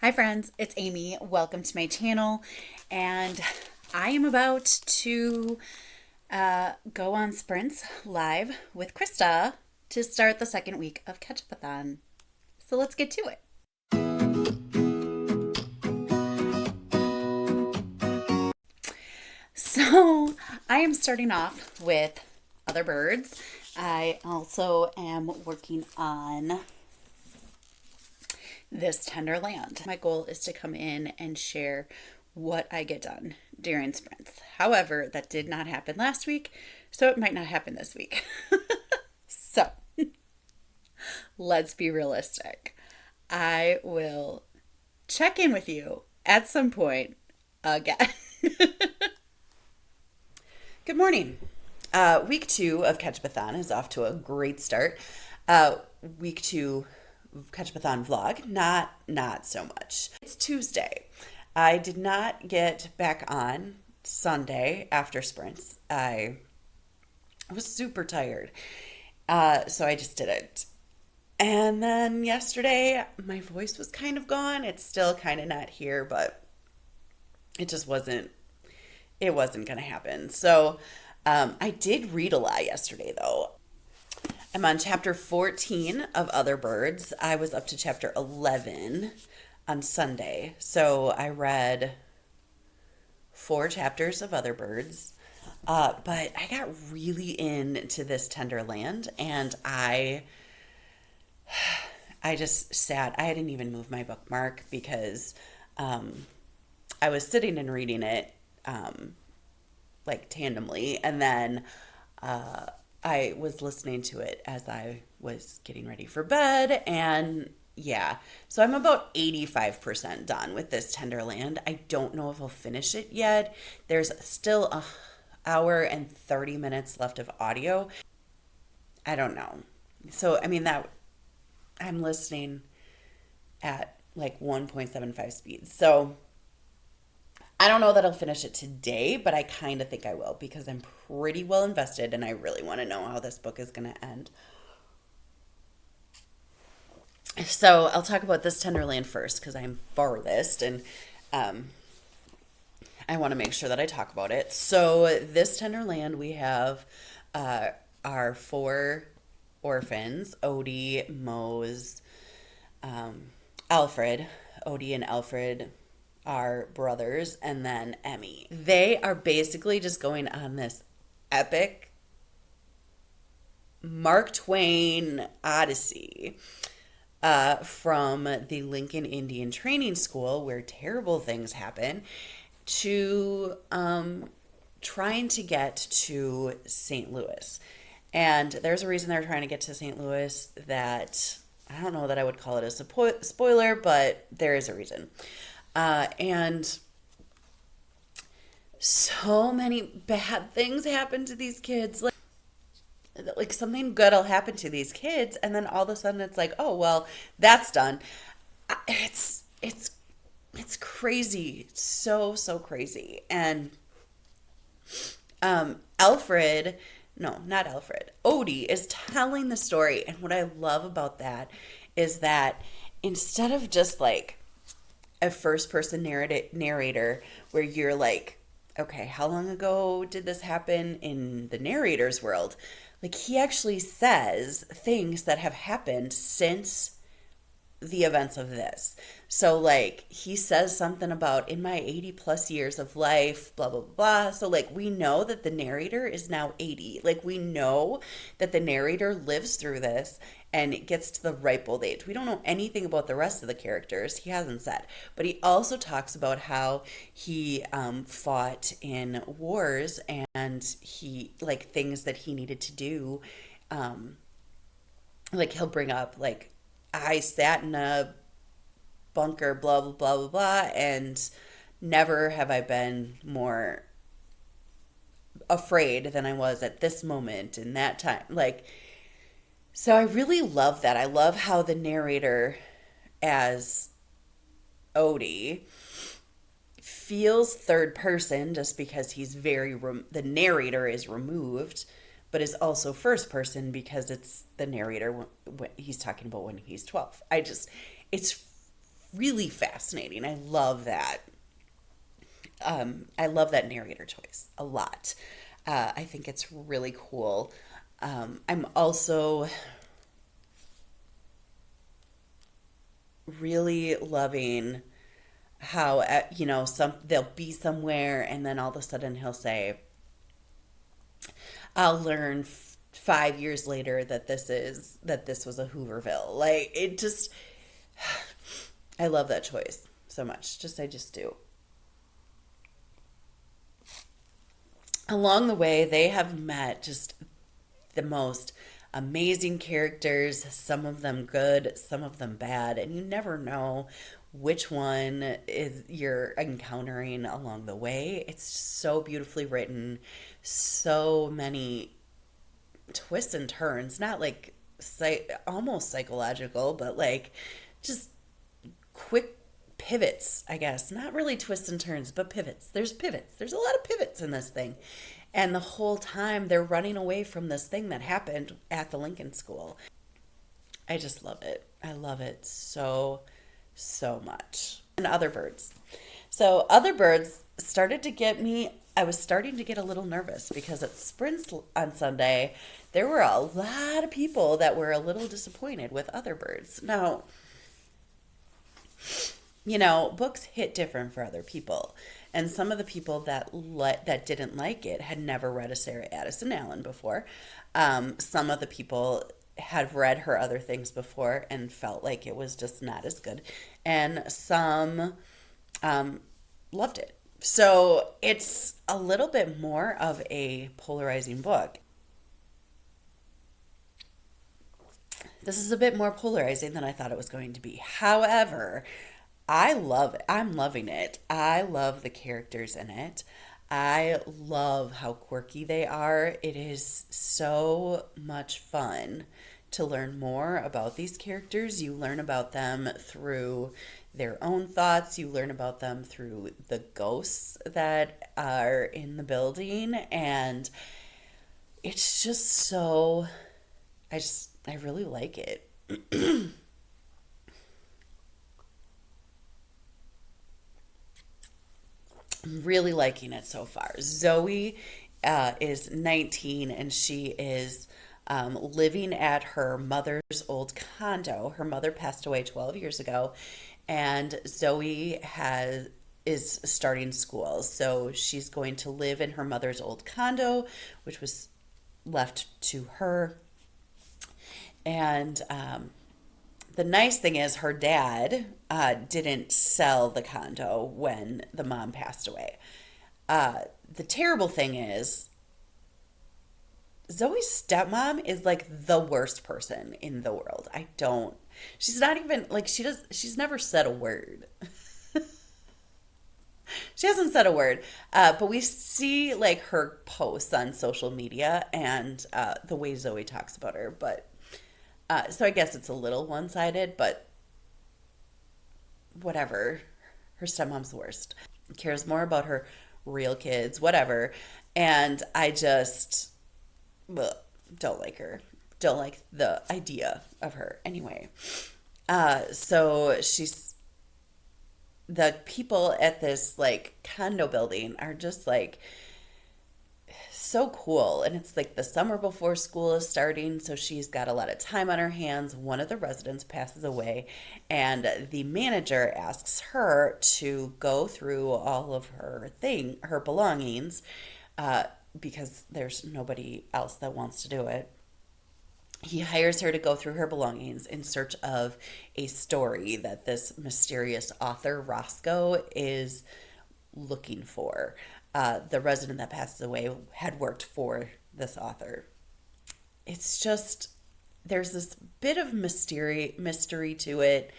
Hi friends, it's Amy. Welcome to my channel, and I am about to go on sprints live with Krista to start the second week of Ketchupathon. So let's get to it. So I am starting off with Other Birds. I also am working on This Tender Land. My goal is to come in and share what I get done during sprints. However, that did not happen last week, so it might not happen this week. So, let's be realistic. I will check in with you at some point again. Good morning. Week 2 of Ketchupathon is off to a great start. Week 2 Ketchupathon vlog, not so much. It's Tuesday. I did not get back on Sunday after sprints. I was super tired, so I just didn't. And then yesterday, my voice was kind of gone. It's still kind of not here, but it just wasn't. It wasn't going to happen. So I did read a lot yesterday, though. I'm on chapter 14 of Other Birds. I was up to chapter 11 on Sunday. So I read 4 chapters of Other Birds. But I got really into This Tender Land, and I just sat. I hadn't even moved my bookmark because I was sitting and reading it like tandemly, and then I was listening to it as I was getting ready for bed, and yeah, so I'm about 85% done with This Tender Land. I don't know if I'll finish it yet. There's still an hour and 30 minutes left of audio. I don't know. So, I mean, that I'm listening at like 1.75 speed. So I don't know that I'll finish it today, but I kind of think I will because I'm pretty well invested and I really want to know how this book is going to end. So I'll talk about This Tender Land first because I'm farthest, and I want to make sure that I talk about it. So This Tender Land, we have our 4 orphans, Odie, Mose, Alfred. Odie and Alfred are brothers, and then Emmy. They are basically just going on this epic Mark Twain odyssey from the Lincoln Indian Training School, where terrible things happen, to trying to get to St. Louis. And there's a reason they're trying to get to St. Louis that I don't know that I would call it a spoiler, but there is a reason. And so many bad things happen to these kids. Like something good will happen to these kids, and then all of a sudden it's like, oh well, that's done. It's crazy, so crazy. And Alfred, no, not Alfred, Odie is telling the story, and what I love about that is that instead of just like a first person narrator where you're like, okay, how long ago did this happen in the narrator's world? Like, he actually says things that have happened since the events of this. So like, he says something about in my 80 plus years of life, blah blah blah. So like, we know that the narrator is now 80. Like, we know that the narrator lives through this and it gets to the ripe old age. We don't know anything about the rest of the characters. He hasn't said. But he also talks about how he fought in wars, and he, like, things that he needed to do. Like, he'll bring up, like, I sat in a bunker, blah, blah, blah, blah, blah, and never have I been more afraid than I was at this moment in that time. Like, so I really love that. I love how the narrator, as Odie, feels third person just because he's the narrator is removed, but is also first person because it's the narrator when he's talking about when he's 12. It's really fascinating. I love that narrator choice a lot. I think it's really cool. I'm also really loving how some they'll be somewhere and then all of a sudden he'll say, I'll learn 5 years later that this was a Hooverville. Like it just, I love that choice so much. I just do. Along the way, they have met just the most amazing characters, some of them good, some of them bad, and you never know which one is you're encountering along the way. It's so beautifully written, so many twists and turns, not like almost psychological, but like just quick pivots, I guess. Not really twists and turns, but pivots. There's pivots. There's a lot of pivots in this thing. And the whole time they're running away from this thing that happened at the Lincoln School. I just love it. I love it so, so much. And Other Birds. So, Other Birds started to get me. I was starting to get a little nervous because at Sprints on Sunday, there were a lot of people that were a little disappointed with Other Birds. Now, books hit different for other people. And some of the people that didn't like it had never read a Sarah Addison Allen before. Some of the people had read her other things before and felt like it was just not as good. And some loved it. So it's a little bit more of a polarizing book. This is a bit more polarizing than I thought it was going to be. However, I love it. I'm loving it. I love the characters in it. I love how quirky they are. It is so much fun to learn more about these characters. You learn about them through their own thoughts. You learn about them through the ghosts that are in the building. And it's just so, I really like it. I'm really liking it so far. Zoe is 19 and she is living at her mother's old condo. Her mother passed away 12 years ago, and Zoe is starting school. So she's going to live in her mother's old condo, which was left to her. And the nice thing is her dad didn't sell the condo when the mom passed away. The terrible thing is Zoe's stepmom is like the worst person in the world. She's not even like she's never said a word. She hasn't said a word, but we see like her posts on social media and the way Zoe talks about her. But so I guess it's a little one-sided, but whatever. Her stepmom's the worst. Cares more about her real kids, whatever. And I just don't like her. Don't like the idea of her. Anyway, so the people at this like condo building are just like so cool. And it's like the summer before school is starting, so she's got a lot of time on her hands. One of the residents passes away, and the manager asks her to go through all of her belongings, because there's nobody else that wants to do it. He hires her to go through her belongings in search of a story that this mysterious author, Roscoe, is looking for. The resident that passes away had worked for this author. It's just, there's this bit of mystery to it,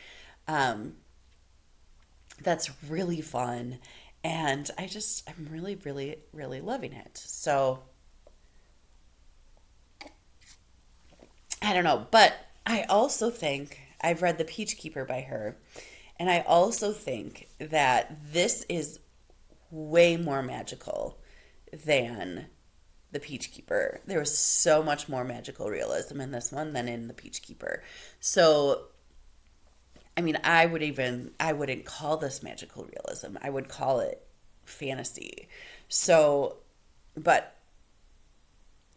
that's really fun. And I'm really, really, really loving it. So, I don't know. But I also think, I've read The Peach Keeper by her, and I also think that this is way more magical than The Peach Keeper. There was so much more magical realism in this one than in The Peach Keeper. So I mean, I wouldn't call this magical realism. I would call it fantasy. So, but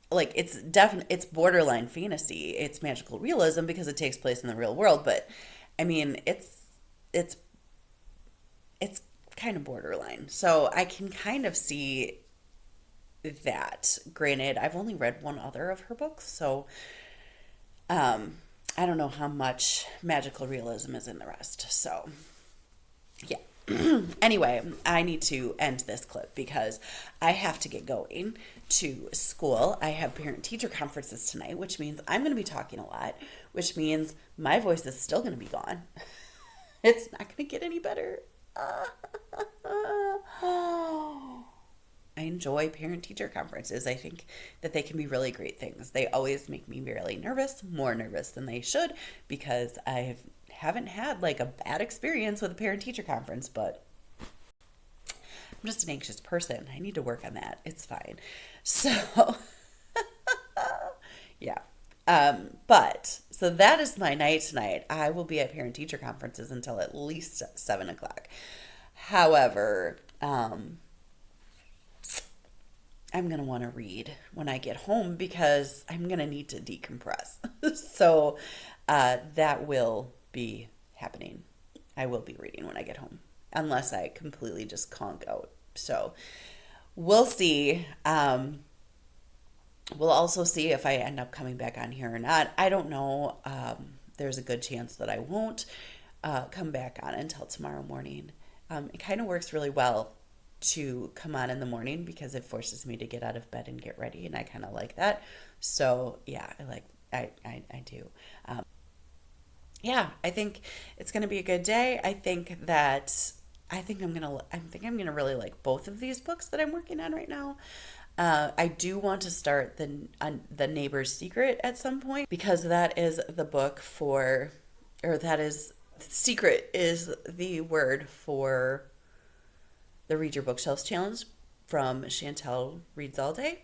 like it's borderline fantasy. It's magical realism because it takes place in the real world, but I mean, it's it's kind of borderline. So I can kind of see that. Granted, I've only read one other of her books, so um I don't know how much magical realism is in the rest. So, yeah. Anyway, I need to end this clip because I have to get going to school. I have parent teacher conferences tonight, which means I'm going to be talking a lot, which means my voice is still going to be gone. It's not going to get any better. I enjoy parent teacher conferences. I think that they can be really great things. They always make me really nervous, more nervous than they should, because haven't had like a bad experience with a parent teacher conference, but I'm just an anxious person. I need to work on that. It's fine. So, yeah. But so that is my night tonight. I will be at parent teacher conferences until at least 7 o'clock. However, I'm going to want to read when I get home because I'm going to need to decompress. So that will be happening. I will be reading when I get home, unless I completely just conk out. So we'll see. We'll also see if I end up coming back on here or not. I don't know. There's a good chance that I won't come back on until tomorrow morning. It kind of works really well to come on in the morning because it forces me to get out of bed and get ready, and I kind of like that. So yeah, I do. Yeah, I think it's gonna be a good day. I think I'm gonna really like both of these books that I'm working on right now. I do want to start the Neighbor's Secret at some point because that is the book for, or that is secret is the word for the Read Your Bookshelves Challenge from Chantel Reads All Day.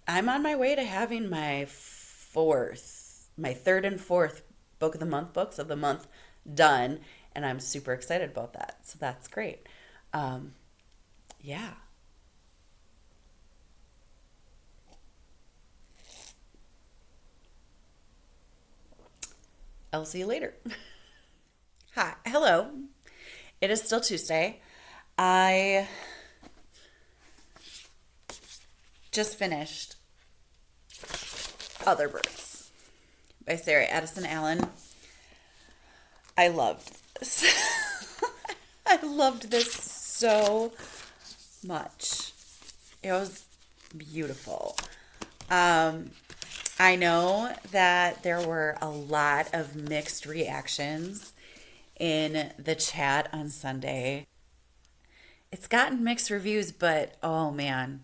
I'm on my way to having my third and fourth book of the month books of the month done, and I'm super excited about that. So that's great. Yeah. I'll see you later. Hi. Hello. It is still Tuesday. I just finished Other Birds by Sarah Addison Allen. I loved this. I loved this so much. It was beautiful. I know that there were a lot of mixed reactions in the chat on Sunday. It's gotten mixed reviews, but oh man,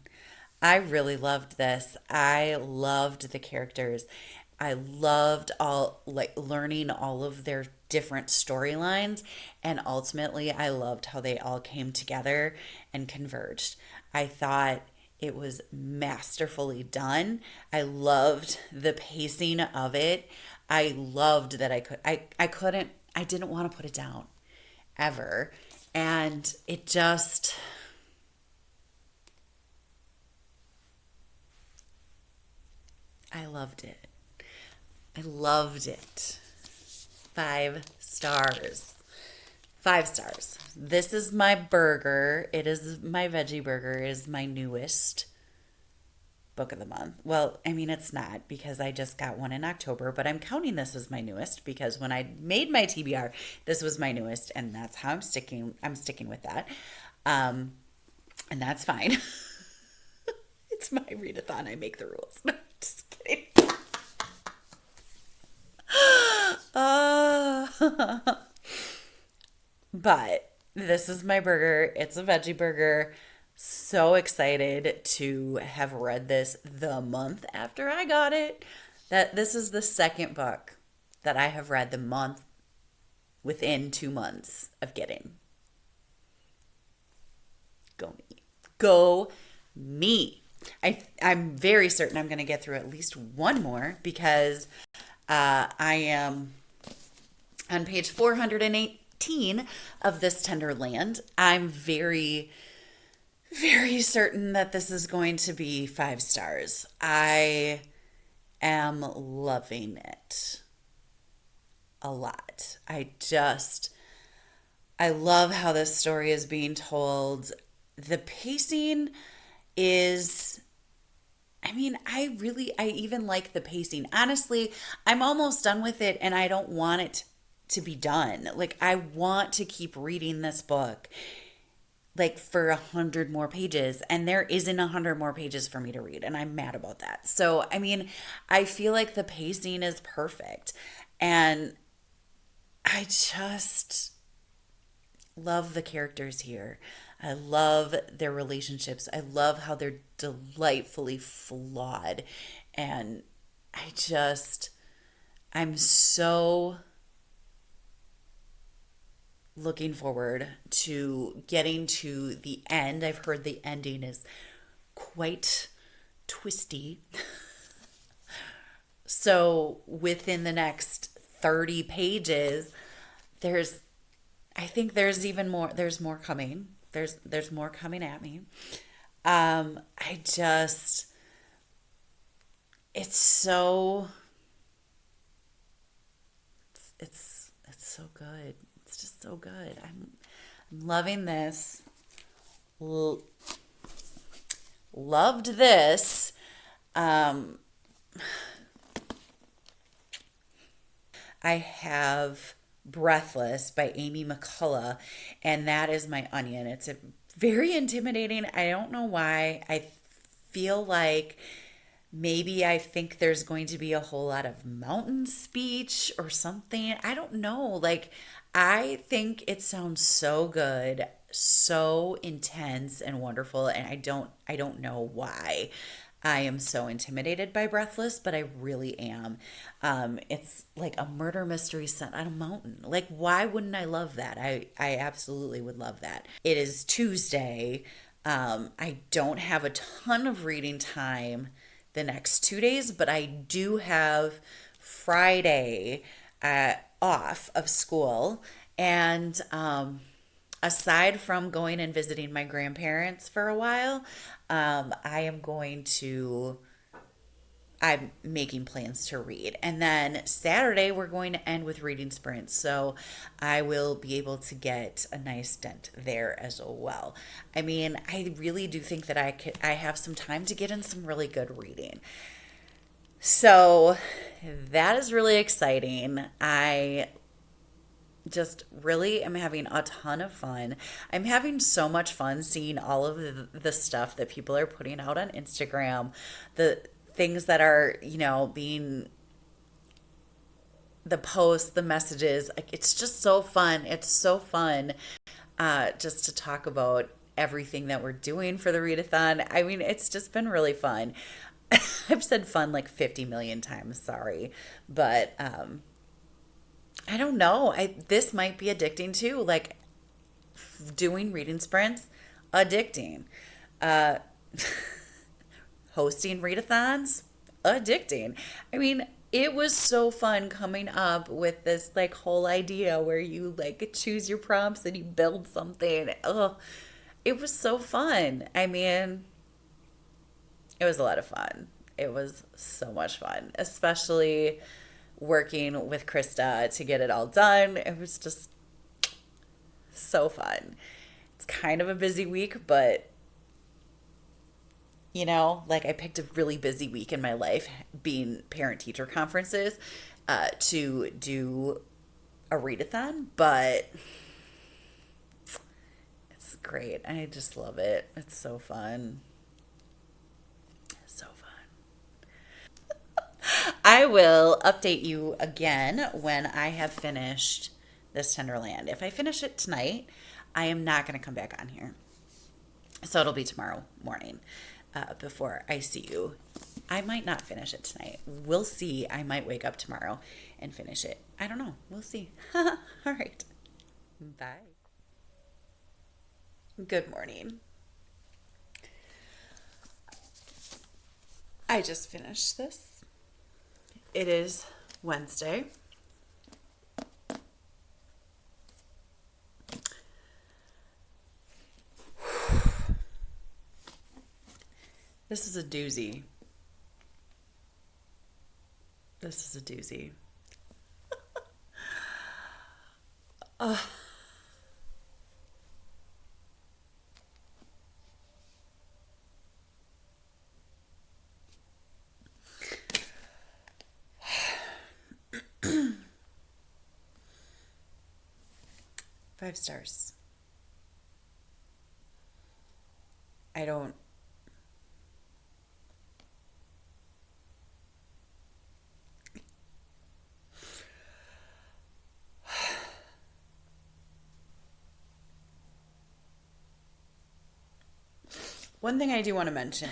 I really loved this. I loved the characters. I loved all like learning all of their different storylines, and ultimately I loved how they all came together and converged. I thought it was masterfully done. I loved the pacing of it. I loved that I didn't want to put it down ever. And it just, I loved it. I loved it. 5 stars. 5 stars. This is my burger. It is my veggie burger. It is my newest book of the month. Well, I mean, it's not because I just got one in October, but I'm counting this as my newest because when I made my TBR, this was my newest, and that's how I'm sticking. I'm sticking with that, and that's fine. It's my readathon. I make the rules. No, just kidding. But this is my burger. It's a veggie burger. So excited to have read this the month after I got it. That this is the second book that I have read the month within 2 months of getting. Go me. Go me. I'm very certain I'm going to get through at least one more because I On page 418 of this tender land, I'm very, very certain that this is going to be 5 stars. I am loving it a lot. I love how this story is being told. The pacing is, I even like the pacing. Honestly, I'm almost done with it and I don't want it to be done. Like, I want to keep reading this book like for 100 more pages, and there isn't 100 more pages for me to read, and I'm mad about that. So, I feel like the pacing is perfect, and I just love the characters here. I love their relationships. I love how they're delightfully flawed. And I'm so looking forward to getting to the end. I've heard the ending is quite twisty. So within the next 30 pages, there's I think there's even more. There's more coming. There's more coming at me. I just it's so it's so good. It's just so good. I'm loving this. Loved this. Um, I have Breathless by Amy McCullough, and that is my onion. It's a very intimidating. I don't know why. I feel like maybe I think there's going to be a whole lot of mountain speech or something. I don't know. Like, I think it sounds so good, so intense and wonderful, and I don't know why I am so intimidated by Breathless, but I really am. It's like a murder mystery set on a mountain. Like, why wouldn't I love that? I absolutely would love that. It is Tuesday. I don't have a ton of reading time the next 2 days, but I do have Friday off of school. And aside from going and visiting my grandparents for a while, I am going to. I'm making plans to read. And then Saturday, we're going to end with reading sprints. So I will be able to get a nice dent there as well. I really do think that I have some time to get in some really good reading. So that is really exciting. I just really am having a ton of fun. I'm having so much fun seeing all of the stuff that people are putting out on Instagram, the things that are, being the posts, the messages. Like, it's just so fun. It's so fun just to talk about everything that we're doing for the readathon. It's just been really fun. I've said fun like 50 million times, sorry. But I don't know. This might be addicting too. Like, doing reading sprints, addicting. Uh, Hosting readathons, addicting. It was so fun coming up with this like whole idea where you like choose your prompts and you build something. Oh, it was so fun. It was a lot of fun. It was so much fun, especially working with Krista to get it all done. It was just so fun. It's kind of a busy week, but like, I picked a really busy week in my life, being parent teacher conferences, to do a readathon, but it's great. I just love it. It's so fun. So fun. I will update you again when I have finished this Tenderland. If I finish it tonight, I am not going to come back on here. So it'll be tomorrow morning before I see you. I might not finish it tonight. We'll see. I might wake up tomorrow and finish it. I don't know. We'll see. All right. Bye. Good morning. I just finished this. It is Wednesday. This is a doozy. This is a doozy. uh, 5 stars. I don't. One thing I do want to mention,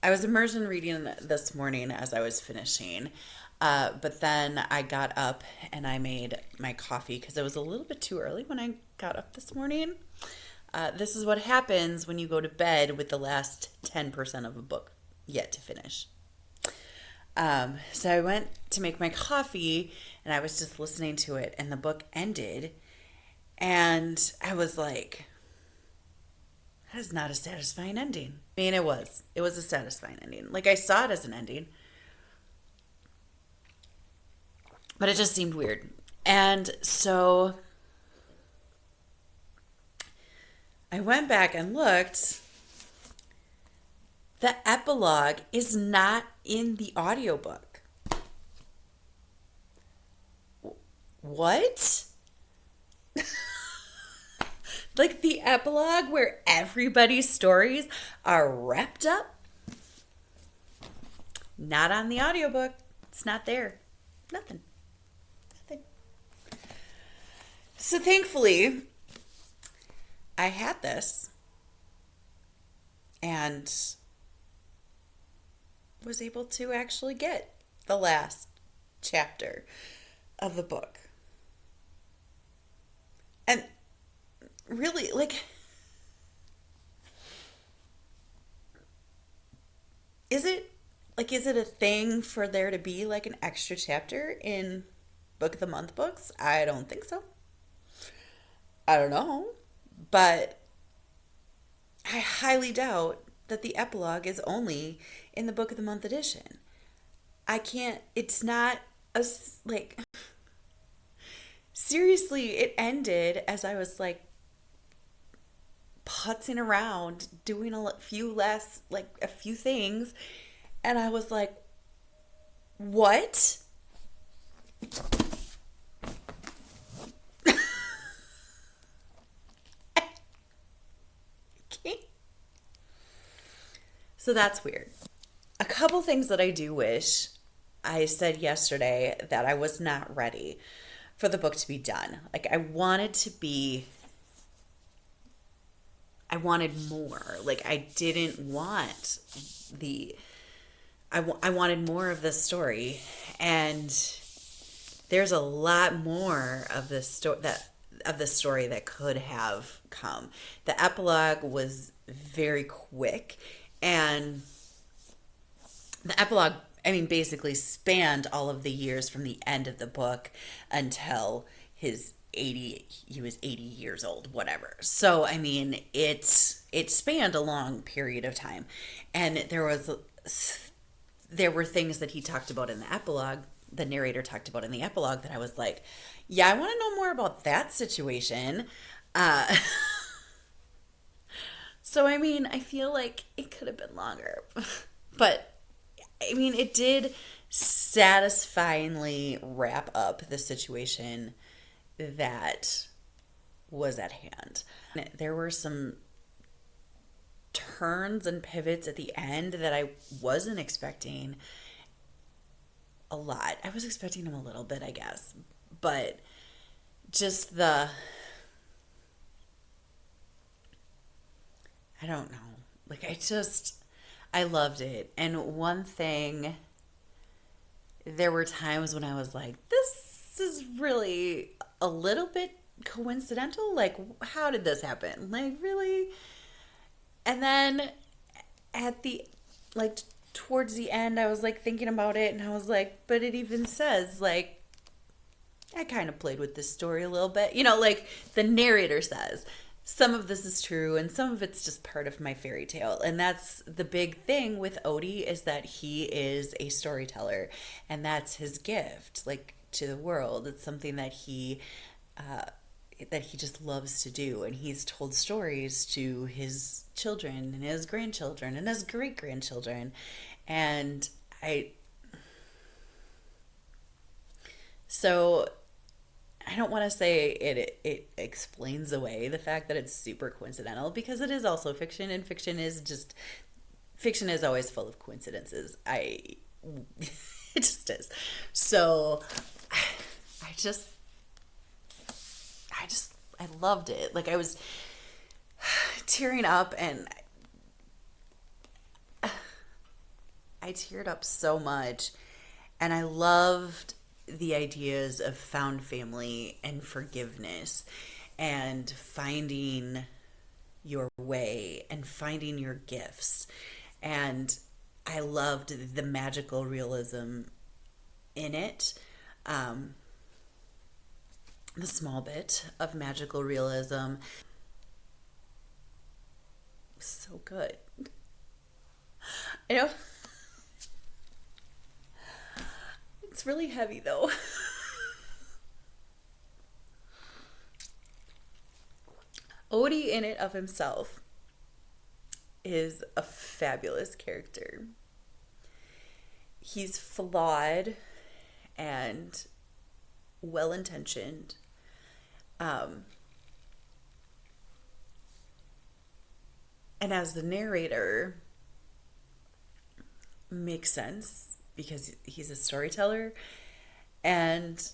I was immersion reading this morning as I was finishing, but then I got up and I made my coffee because it was a little bit too early when I got up this morning. This is what happens when you go to bed with the last 10% of a book yet to finish. So I went to make my coffee and I was just listening to it and the book ended and I was like, that is not a satisfying ending. I mean, it was. It was a satisfying ending. Like, I saw it as an ending. But it just seemed weird. And so I went back and looked. The epilogue is not in the audiobook. What? Like the epilogue where everybody's stories are wrapped up? Not on the audiobook. It's not there. Nothing. So thankfully, I had this and was able to actually get the last chapter of the book. And really, like, is it a thing for there to be like an extra chapter in Book of the Month books? I don't think so. I don't know. But I highly doubt that the epilogue is only in the Book of the Month edition. It's not like, seriously, it ended as I was like putzing around doing a few things, and I was like, what? Okay. So that's weird. A couple things that I do wish I said yesterday that I was not ready for the book to be done. Like, I wanted more. Like, I didn't want I wanted more of this story, and there's a lot more of this story that could have come. The epilogue was very quick, and the epilogue, I mean, basically spanned all of the years from the end of the book until he was 80 years old, whatever. So, I mean, it spanned a long period of time. And there were things that he talked about in the epilogue, the narrator talked about in the epilogue, that I was like, yeah, I want to know more about that situation. So, I mean, I feel like it could have been longer. But, I mean, it did satisfyingly wrap up the situation that was at hand. There were some turns and pivots at the end that I wasn't expecting a lot. I was expecting them a little bit, I guess. But just I don't know. Like, I loved it. And one thing, there were times when I was like, this is really a little bit coincidental. Like, how did this happen? Like, really? And then towards the end, I was like thinking about it and I was like, but it even says, like, I kind of played with this story a little bit. You know, like the narrator says. some of this is true and some of it's just part of my fairy tale. And that's the big thing with Odie, is that he is a storyteller, and that's his gift, like, to the world. It's something that he just loves to do, and he's told stories to his children and his grandchildren and his great grandchildren. And I so I don't want to say it explains away the fact that it's super coincidental, because it is also fiction, and fiction is always full of coincidences. It just is. So I just I loved it. Like, I was tearing up, and I teared up so much, and I loved the ideas of found family and forgiveness and finding your way and finding your gifts. And I loved the magical realism in it. The small bit of magical realism. So good. I know. It's really heavy though. Odie, in it of himself, is a fabulous character. He's flawed and well-intentioned. And as the narrator, makes sense because he's a storyteller and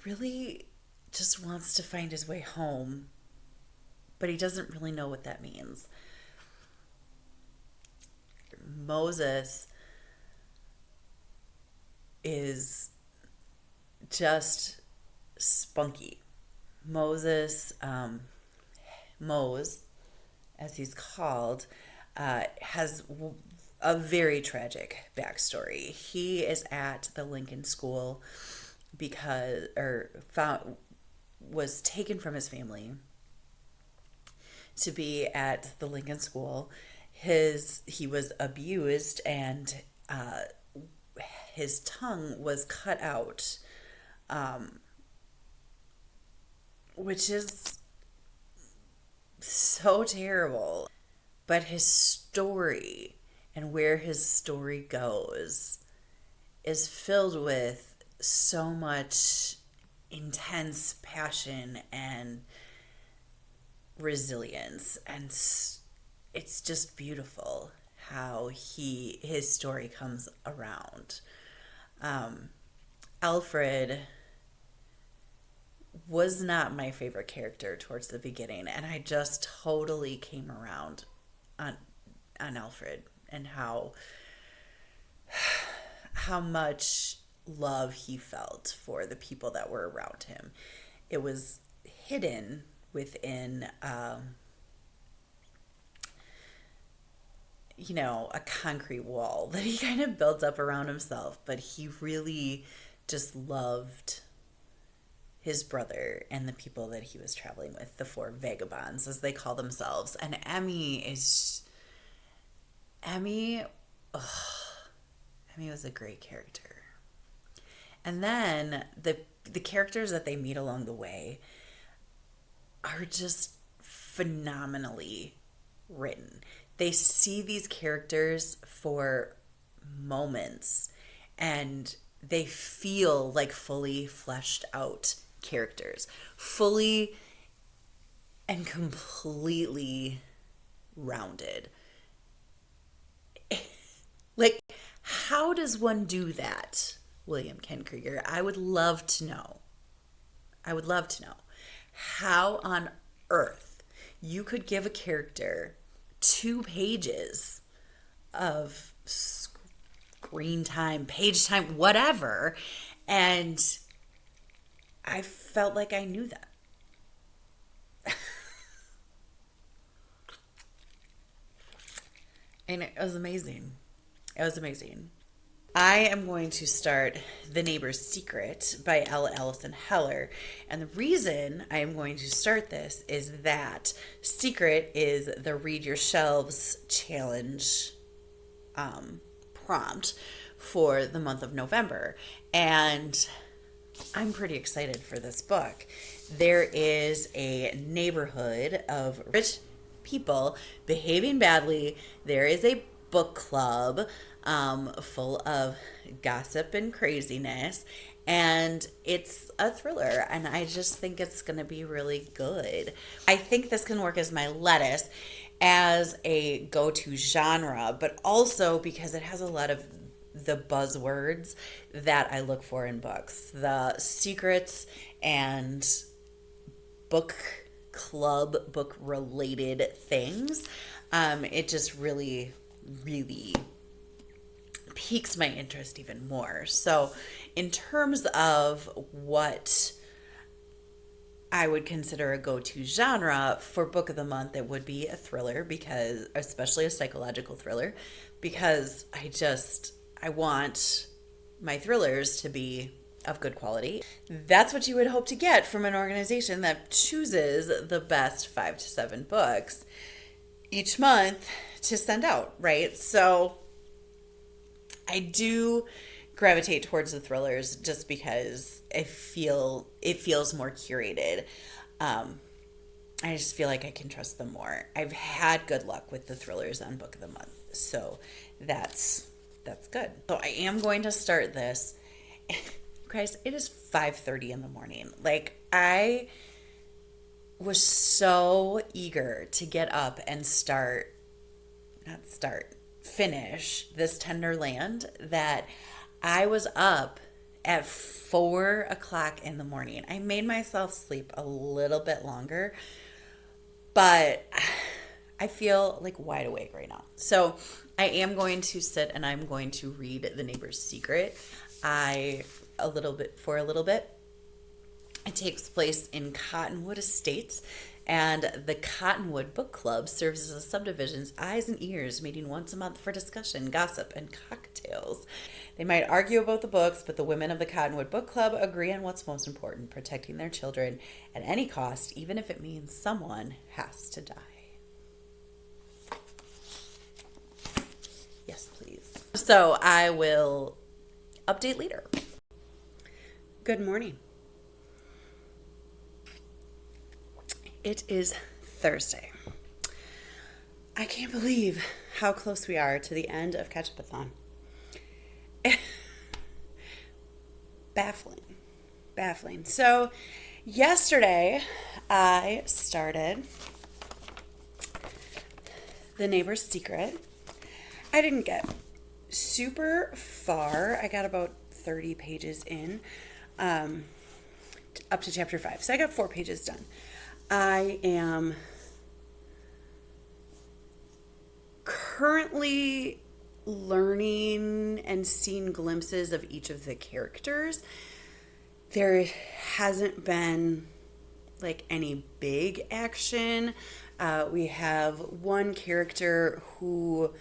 really just wants to find his way home, but he doesn't really know what that means. Moses is just spunky. Moses, Mose, as he's called, has a very tragic backstory. He is at the Lincoln School was taken from his family to be at the Lincoln School. He was abused, and his tongue was cut out, which is so terrible. But his story and where his story goes is filled with so much intense passion and resilience, and it's just beautiful how his story comes around. Alfred was not my favorite character towards the beginning, and I just totally came around on Alfred and how much love he felt for the people that were around him. It was hidden within a concrete wall that he kind of built up around himself, but he really just loved his brother and the people that he was traveling with, the four vagabonds, as they call themselves. And Emmy was a great character. And then the characters that they meet along the way are just phenomenally written. They see these characters for moments, and they feel like fully fleshed out characters, fully and completely rounded. Like, how does one do that, William Ken Krieger? I would love to know. How on earth you could give a character 2 pages of screen time, page time, whatever, and I felt like I knew that. And it was amazing. I am going to start The Neighbor's Secret by L. Allison Heller. And the reason I am going to start this is that Secret is the Read Your Shelves challenge prompt for the month of November. And I'm pretty excited for this book. There is a neighborhood of rich people behaving badly. There is a book club full of gossip and craziness. And it's a thriller, and I just think it's going to be really good. I think this can work as my lettuce as a go-to genre, but also because it has a lot of the buzzwords that I look for in books. The secrets and book club, book related things. It just really, really piques my interest even more. So in terms of what I would consider a go-to genre for book of the month, it would be a thriller, because especially a psychological thriller, because I want my thrillers to be of good quality. That's what you would hope to get from an organization that chooses the best 5 to 7 books each month to send out, right? So I do gravitate towards the thrillers just because it feels more curated. I just feel like I can trust them more. I've had good luck with the thrillers on Book of the Month, so that's good. So I am going to start this. Guys, it is 5:30 in the morning. Like, I was so eager to get up and finish this Tender Land that I was up at 4 o'clock in the morning. I made myself sleep a little bit longer, but I feel like wide awake right now. So I am going to sit and I'm going to read The Neighbor's Secret. A little bit. It takes place in Cottonwood Estates, and the Cottonwood Book Club serves as a subdivision's eyes and ears, meeting once a month for discussion, gossip, and cocktails. They might argue about the books, but the women of the Cottonwood Book Club agree on what's most important: protecting their children at any cost, even if it means someone has to die. Yes, please. So I will update later. Good morning. It is Thursday. I can't believe how close we are to the end of Ketchupathon. Baffling. So yesterday I started The Neighbor's Secret. I didn't get super far. I got about 30 pages in, up to chapter 5. So I got 4 pages done. I am currently learning and seeing glimpses of each of the characters. There hasn't been like any big action. We have one character who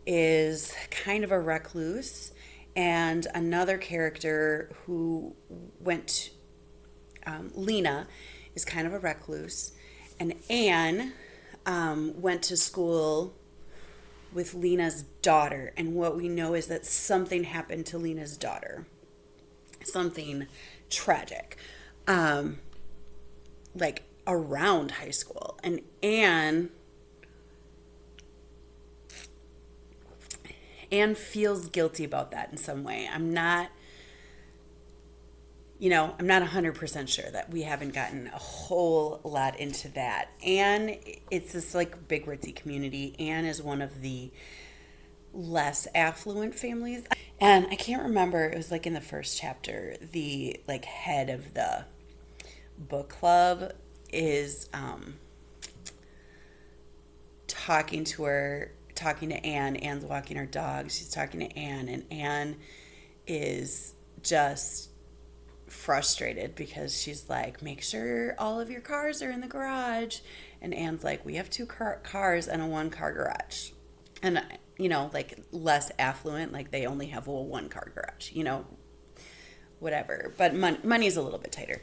is kind of a recluse, and another character who Lena is kind of a recluse, and Anne went to school with Lena's daughter, and what we know is that something happened to Lena's daughter, something tragic, like around high school, and Anne feels guilty about that in some way. I'm not 100% sure. That we haven't gotten a whole lot into that. Anne, it's this like big ritzy community. Anne is one of the less affluent families. And I can't remember, it was like in the first chapter, the like head of the book club is talking to Anne. Anne's walking her dog. She's talking to Anne, and Anne is just frustrated because she's like, make sure all of your cars are in the garage. And Anne's like, we have 2 cars and a 1-car garage. And like less affluent, like they only have a one car garage, whatever. But money's a little bit tighter.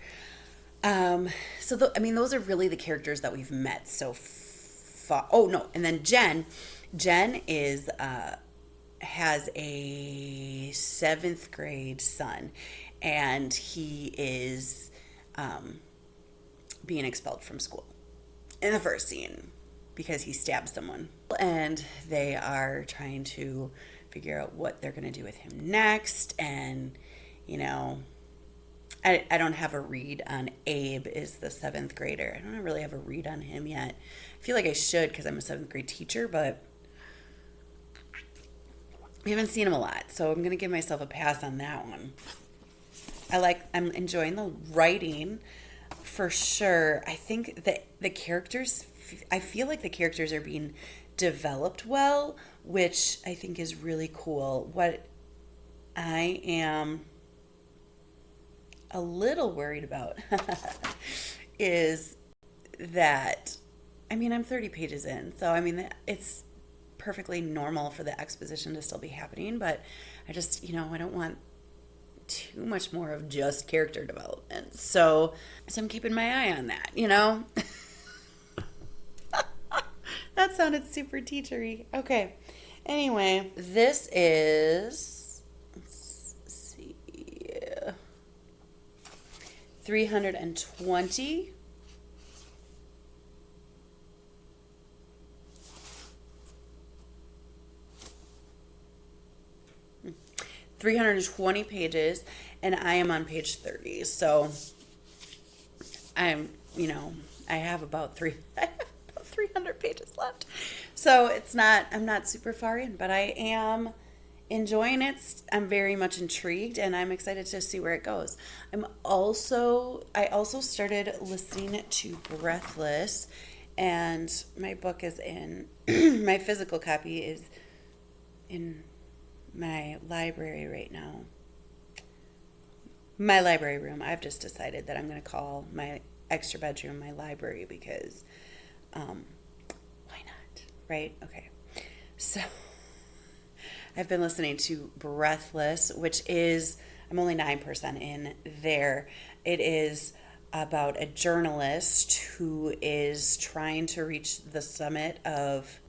Those are really the characters that we've met so far. Oh no, and then Jen is has a seventh grade son, and he is being expelled from school in the first scene because he stabbed someone. And they are trying to figure out what they're going to do with him next. And, I don't have a read on Abe, is the seventh grader. I don't really have a read on him yet. I feel like I should because I'm a seventh grade teacher, but we haven't seen him a lot. So I'm going to give myself a pass on that one. I'm enjoying the writing for sure. I think that I feel like the characters are being developed well, which I think is really cool. What I am a little worried about is that, I'm 30 pages in, so it's perfectly normal for the exposition to still be happening, but I just, I don't want too much more of just character development. So I'm keeping my eye on that, That sounded super teachery. Okay. Anyway, this is, let's see, 320. Hmm. 320 pages, and I am on page 30. So I'm, I have about 300 pages left. So I'm not super far in, but I am enjoying it. I'm very much intrigued, and I'm excited to see where it goes. I also started listening to Breathless, and my book is in, my physical copy is in my library right now. My library room. I've just decided that I'm going to call my extra bedroom my library because why not, right? Okay. So I've been listening to Breathless, which is, I'm only 9% in there. It is about a journalist who is trying to reach the summit of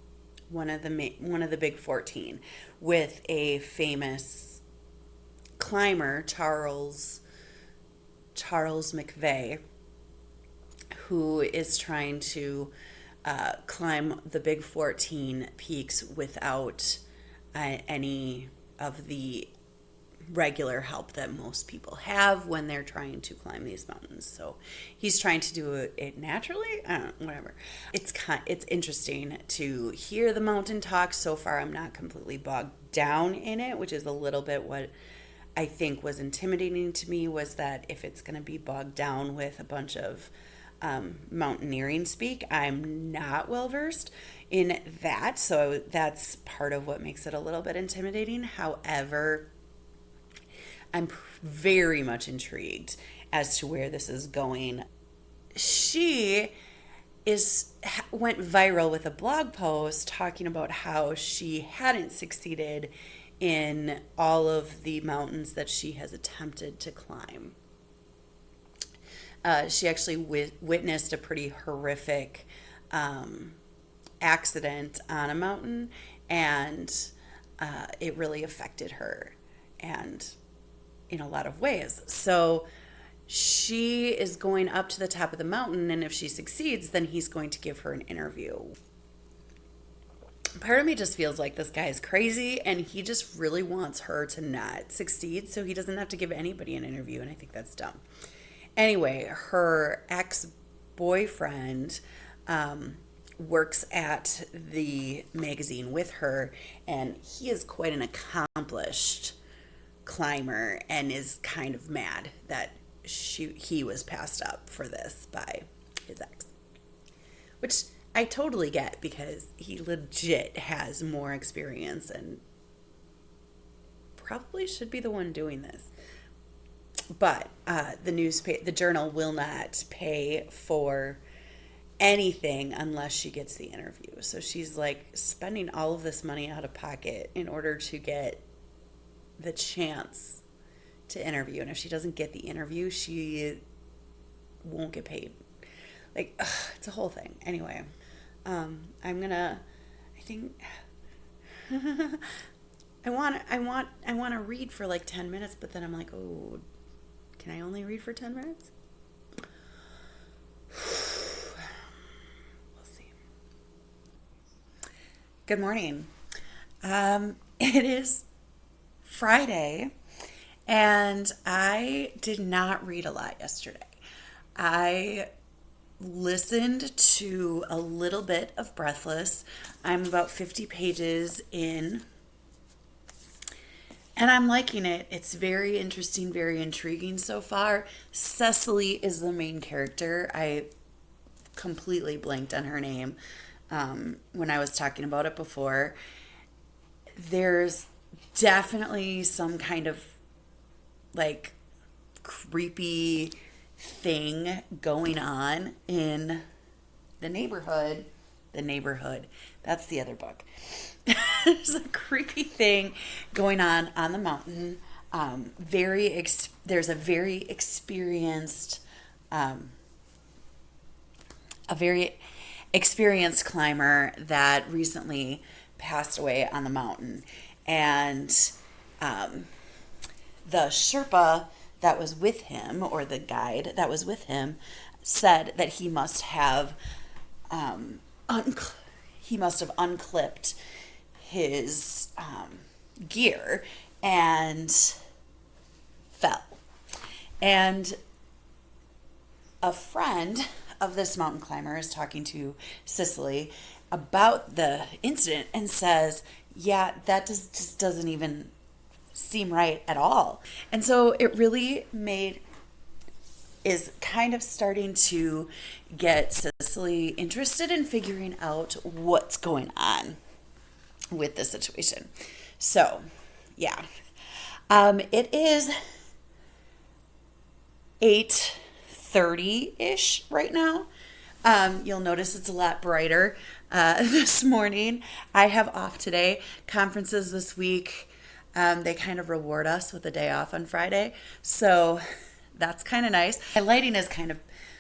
one of the big 14 with a famous climber, Charles McVeigh, who is trying to climb the big 14 peaks without any of the regular help that most people have when they're trying to climb these mountains. So he's trying to do it naturally. I don't know, whatever. It's interesting to hear the mountain talk. So far, I'm not completely bogged down in it, which is a little bit what I think was intimidating to me, was that if it's going to be bogged down with a bunch of mountaineering speak, I'm not well versed in that, so that's part of what makes it a little bit intimidating. However, I'm very much intrigued as to where this is going. She went viral with a blog post talking about how she hadn't succeeded in all of the mountains that she has attempted to climb. She actually witnessed a pretty horrific accident on a mountain, and it really affected her, and in a lot of ways. So she is going up to the top of the mountain, and if she succeeds, then he's going to give her an interview. Part of me just feels like this guy is crazy, and he just really wants her to not succeed so he doesn't have to give anybody an interview, and I think that's dumb. Anyway, her ex-boyfriend works at the magazine with her, and he is quite an accomplished climber and is kind of mad that he was passed up for this by his ex, which I totally get because he legit has more experience and probably should be the one doing this. But the journal will not pay for anything unless she gets the interview. So she's like spending all of this money out of pocket in order to get the chance to interview. And if she doesn't get the interview, she won't get paid. Like, ugh, it's a whole thing. Anyway, I think I want to read for like 10 minutes, but then I'm like, oh, can I only read for 10 minutes? We'll see. Good morning. It is Friday, and I did not read a lot yesterday. I listened to a little bit of Breathless. I'm about 50 pages in, and I'm liking it. It's very interesting, very intriguing so far. Cecily is the main character. I completely blanked on her name when I was talking about it before. There's definitely some kind of like creepy thing going on in the neighborhood. The neighborhood. That's the other book. There's a creepy thing going on the mountain. There's a very experienced climber that recently passed away on the mountain, and the Sherpa that was with him, or the guide that was with him, said that he must have unclipped his gear and fell. And a friend of this mountain climber is talking to Cicely about the incident and says, yeah, that just doesn't even seem right at all. And so it really is kind of starting to get Cicely interested in figuring out what's going on with the situation. So, yeah. It is 8:30-ish right now. You'll notice it's a lot brighter this morning. I have off today. Conferences this week, they kind of reward us with a day off on Friday. So that's kind of nice. My lighting is kind of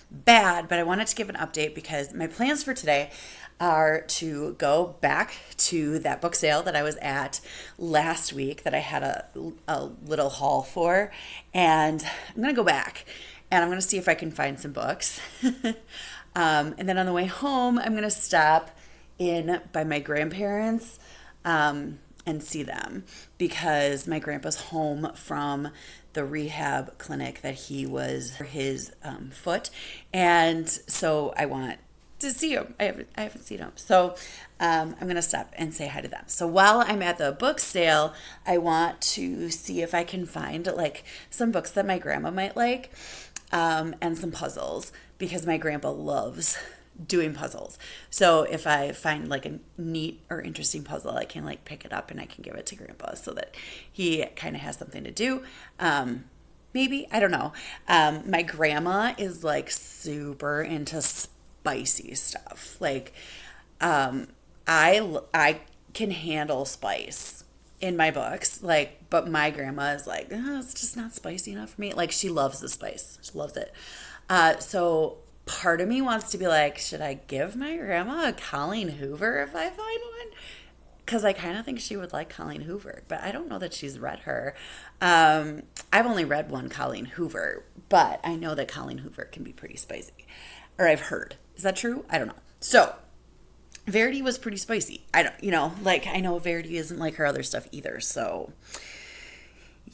bad, but I wanted to give an update because my plans for today are to go back to that book sale that I was at last week that I had a little haul for. And I'm going to go back and I'm going to see if I can find some books. And then on the way home, I'm going to stop in by my grandparents and see them because my grandpa's home from the rehab clinic that he was for his foot. And so I want to see him. I haven't seen him. So I'm going to stop and say hi to them. So while I'm at the book sale, I want to see if I can find like some books that my grandma might like and some puzzles because my grandpa loves doing puzzles. So if I find like a neat or interesting puzzle, I can like pick it up and I can give it to grandpa so that he kind of has something to do. Maybe, I don't know. My grandma is like super into spicy stuff. Like, I can handle spice in my books, like, but my grandma is like, oh, it's just not spicy enough for me. Like, she loves the spice. She loves it. So part of me wants to be like, should I give my grandma a Colleen Hoover if I find one? Because I kind of think she would like Colleen Hoover, but I don't know that she's read her. I've only read one Colleen Hoover, but I know that Colleen Hoover can be pretty spicy. Or I've heard. Is that true? I don't know. So Verity was pretty spicy. I know Verity isn't like her other stuff either. So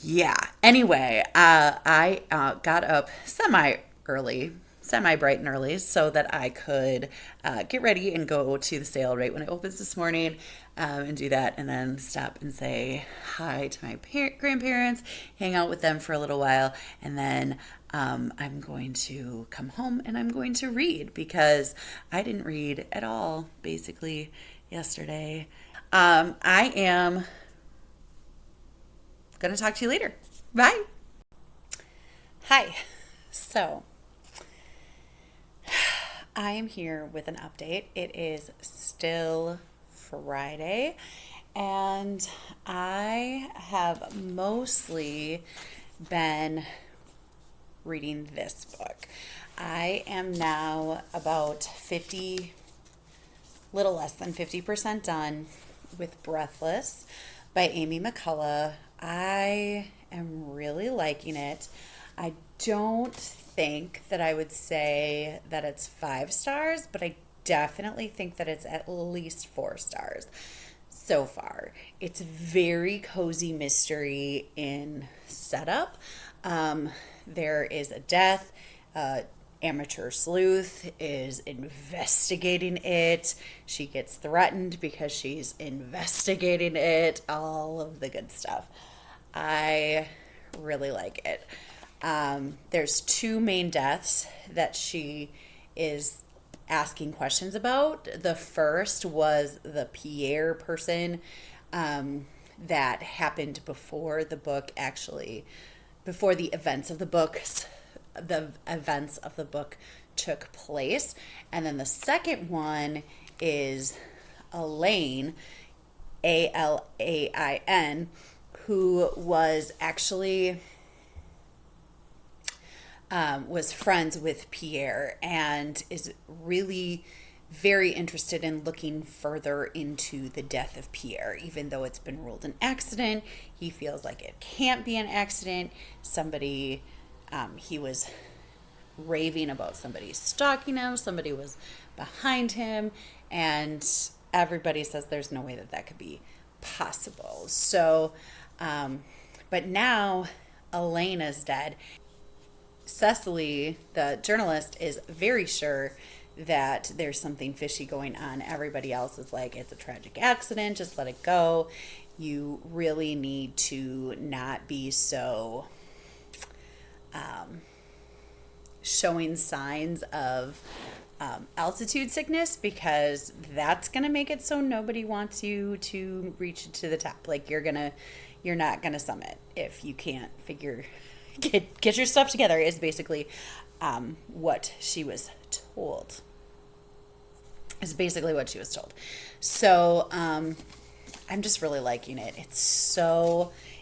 yeah. Anyway, I got up semi bright and early so that I could get ready and go to the sale right when it opens this morning and do that, and then stop and say hi to my grandparents, hang out with them for a little while, and then I'm going to come home and I'm going to read because I didn't read at all basically yesterday. I am going to talk to you later. Bye. Hi. So I am here with an update. It is still Friday, and I have mostly been reading this book. I am now about 50, little less than 50% done with Breathless by Amy McCullough. I am really liking it. I don't think that I would say that it's 5 stars, but I definitely think that it's at least 4 stars so far. It's very cozy mystery in setup. There is a death. Amateur sleuth is investigating it. She gets threatened because she's investigating it. All of the good stuff. I really like it. There's 2 main deaths that she is asking questions about. The first was the Pierre person that happened before the book actually, before the events of the book took place. And then the second one is Elaine, Alain, who was actually was friends with Pierre and is really very interested in looking further into the death of Pierre. Even though it's been ruled an accident, he feels like it can't be an accident. He was raving about somebody stalking him, somebody was behind him, and everybody says there's no way that that could be possible. So, but now Elena's dead. Cecily, the journalist, is very sure that there's something fishy going on. Everybody else is like, it's a tragic accident, just let it go. You really need to not be so showing signs of altitude sickness, because that's going to make it so nobody wants you to reach to the top. Like you're not going to summit if you can't get your stuff together, is basically what she was told. So I'm just really liking it.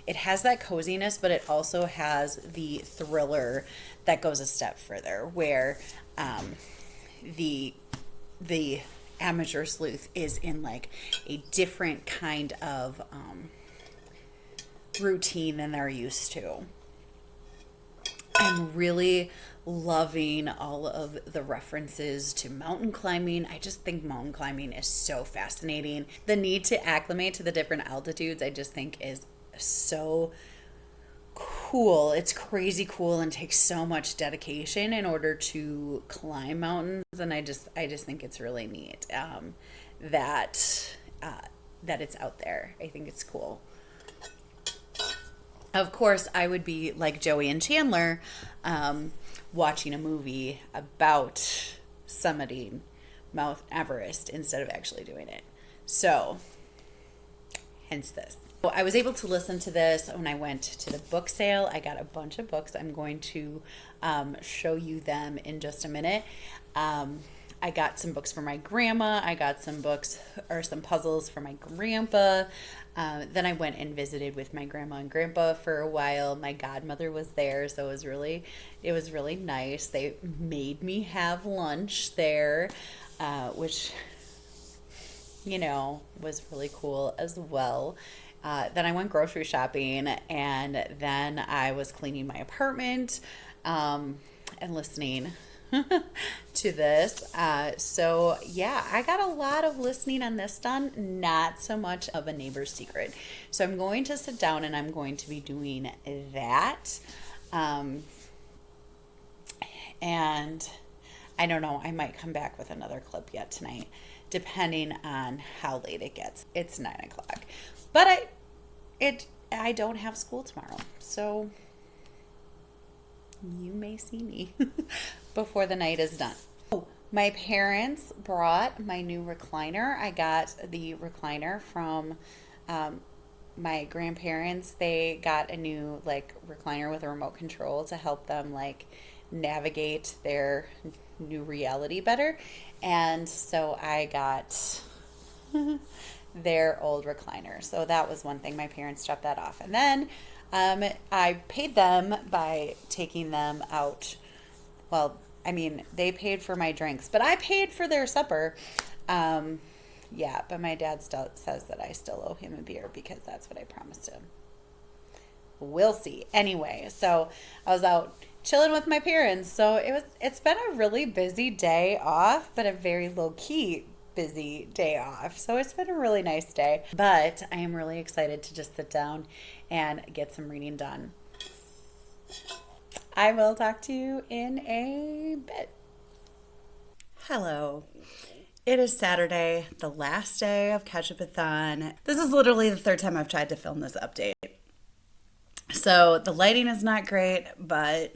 It has that coziness, but it also has the thriller that goes a step further, where the amateur sleuth is in like a different kind of routine than they're used to. I'm really loving all of the references to mountain climbing. I just think mountain climbing is so fascinating. The need to acclimate to the different altitudes, I just think, is so cool. It's crazy cool and takes so much dedication in order to climb mountains. And I just think it's really neat that it's out there. I think it's cool. Of course, I would be like Joey and Chandler, watching a movie about summiting Mount Everest instead of actually doing it. So, hence this. I was able to listen to this when I went to the book sale. I got a bunch of books. I'm going to show you them in just a minute. I got some books for my grandma. I got some puzzles for my grandpa. Then I went and visited with my grandma and grandpa for a while. My godmother was there, so it was really nice. They made me have lunch there, which, was really cool as well. Then I went grocery shopping, and then I was cleaning my apartment and listening to this. So yeah, I got a lot of listening on this done, not so much of a neighbor's secret. So I'm going to sit down and I'm going to be doing that. And I don't know, I might come back with another clip yet tonight, depending on how late it gets. It's 9:00, but I don't have school tomorrow, so you may see me before the night is done. Oh, my parents brought my new recliner. I got the recliner from my grandparents. They got a new recliner with a remote control to help them navigate their new reality better. And so I got their old recliner. So that was one thing. My parents dropped that off. And then I paid them by taking them out. Well, I mean, they paid for my drinks, but I paid for their supper. Yeah, but my dad still says that I still owe him a beer because that's what I promised him. We'll see. Anyway, so I was out chilling with my parents. So it's been a really busy day off, but a very low key busy day off. So it's been a really nice day. But I am really excited to just sit down and get some reading done. I will talk to you in a bit. Hello. It is Saturday, the last day of Ketchupathon. This is literally the third time I've tried to film this update. So the lighting is not great, but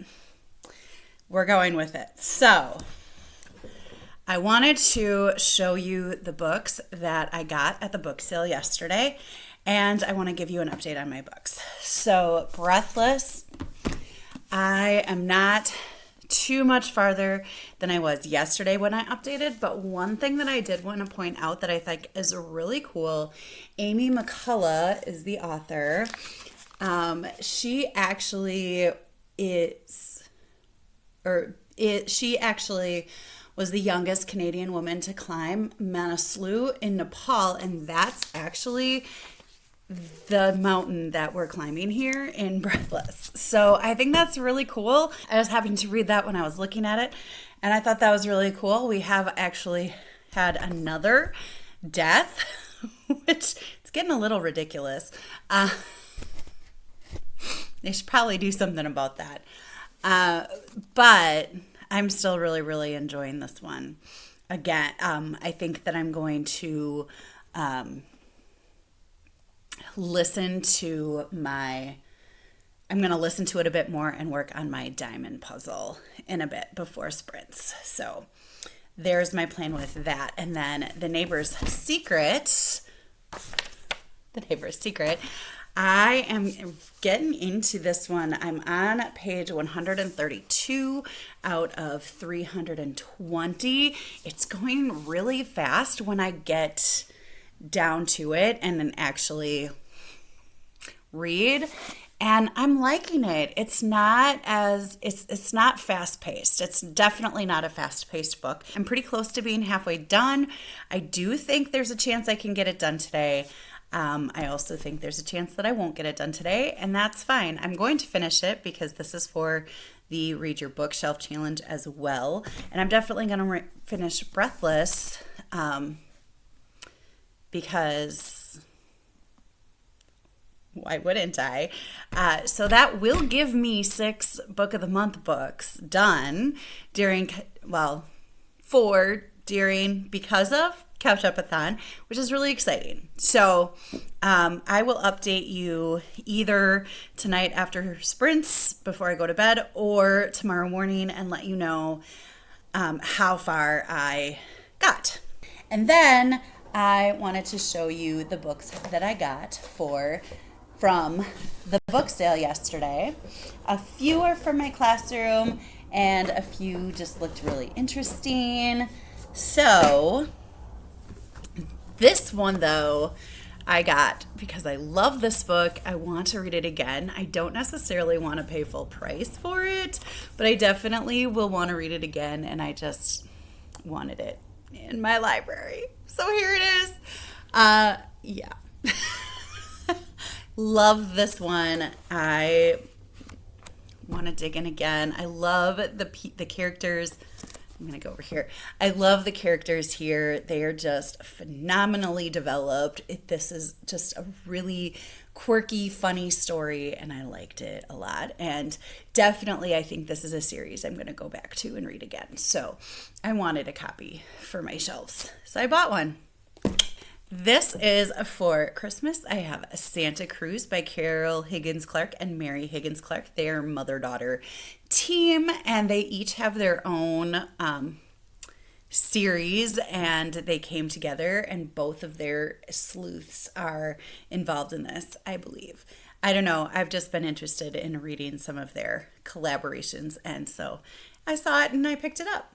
we're going with it. So I wanted to show you the books that I got at the book sale yesterday, and I want to give you an update on my books. So Breathless, I am not too much farther than I was yesterday when I updated, but one thing that I did want to point out that I think is really cool, Amy McCullough is the author. She actually was the youngest Canadian woman to climb Manaslu in Nepal, and that's actually the mountain that we're climbing here in Breathless. So I think that's really cool. I was having to read that when I was looking at it, and I thought that was really cool. We have actually had another death, which it's getting a little ridiculous. They should probably do something about that. But I'm still really, really enjoying this one. Again, I think that I'm going to listen to it a bit more and work on my diamond puzzle in a bit before sprints. So there's my plan with that. And then The Neighbor's Secret. I am getting into this one. I'm on page 132 out of 320. It's going really fast when I get down to it and then actually read. And I'm liking it. It's not fast paced. It's definitely not a fast paced book. I'm pretty close to being halfway done. I do think there's a chance I can get it done today. I also think there's a chance that I won't get it done today, and that's fine. I'm going to finish it because this is for the Read Your Bookshelf Challenge as well. And I'm definitely going to finish Breathless because why wouldn't I? So that will give me 6 Book of the Month books done because of Ketchupathon, which is really exciting. So I will update you either tonight after sprints before I go to bed or tomorrow morning and let you know how far I got. And then I wanted to show you the books that I got from the book sale yesterday. A few are from my classroom and a few just looked really interesting. So this one, though, I got because I love this book. I want to read it again. I don't necessarily want to pay full price for it, but I definitely will want to read it again, and I just wanted it in my library. So here it is. Yeah. Love this one. I want to dig in again. I love the characters. I'm going to go over here. I love the characters here. They are just phenomenally developed. This is just a really quirky, funny story, and I liked it a lot. And definitely, I think this is a series I'm going to go back to and read again. So I wanted a copy for my shelves, so I bought one. This is for Christmas. I have Santa Cruz by Carol Higgins Clark and Mary Higgins Clark. They are mother-daughter team, and they each have their own series, and they came together, and both of their sleuths are involved in this, I believe. I don't know. I've just been interested in reading some of their collaborations, and so I saw it and I picked it up.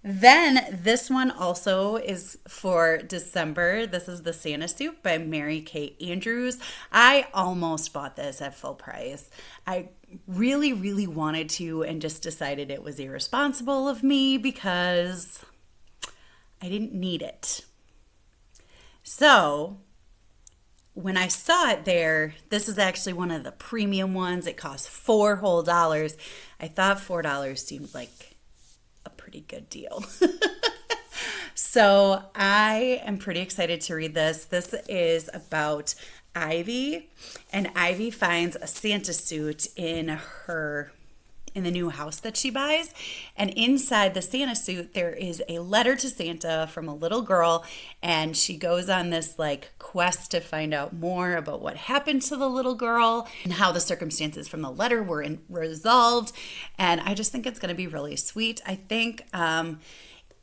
Then this one also is for December. This is The Santa Suit by Mary Kay Andrews. I almost bought this at full price. I really, really wanted to and just decided it was irresponsible of me because I didn't need it. So when I saw it there, this is actually one of the premium ones. It cost $4 whole. I thought $4 seemed like a pretty good deal. So I am pretty excited to read this. This is about Ivy, and Ivy finds a Santa suit in the new house that she buys. And inside the Santa suit, there is a letter to Santa from a little girl. And she goes on this like quest to find out more about what happened to the little girl and how the circumstances from the letter were resolved. And I just think it's going to be really sweet. I think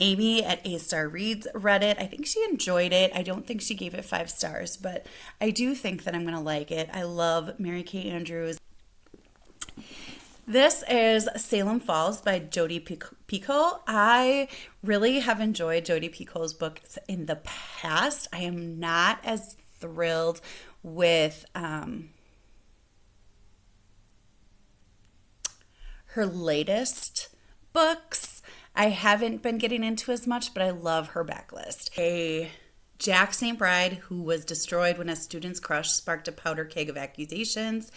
Amy at A Star Reads read it. I think she enjoyed it. I don't think she gave it 5 stars, but I do think that I'm going to like it. I love Mary Kay Andrews. This is Salem Falls by Jodi Picoult. I really have enjoyed Jodi Picoult's books in the past. I am not as thrilled with her latest books. I haven't been getting into as much, but I love her backlist. A Jack St. Bride, who was destroyed when a student's crush sparked a powder keg of accusations,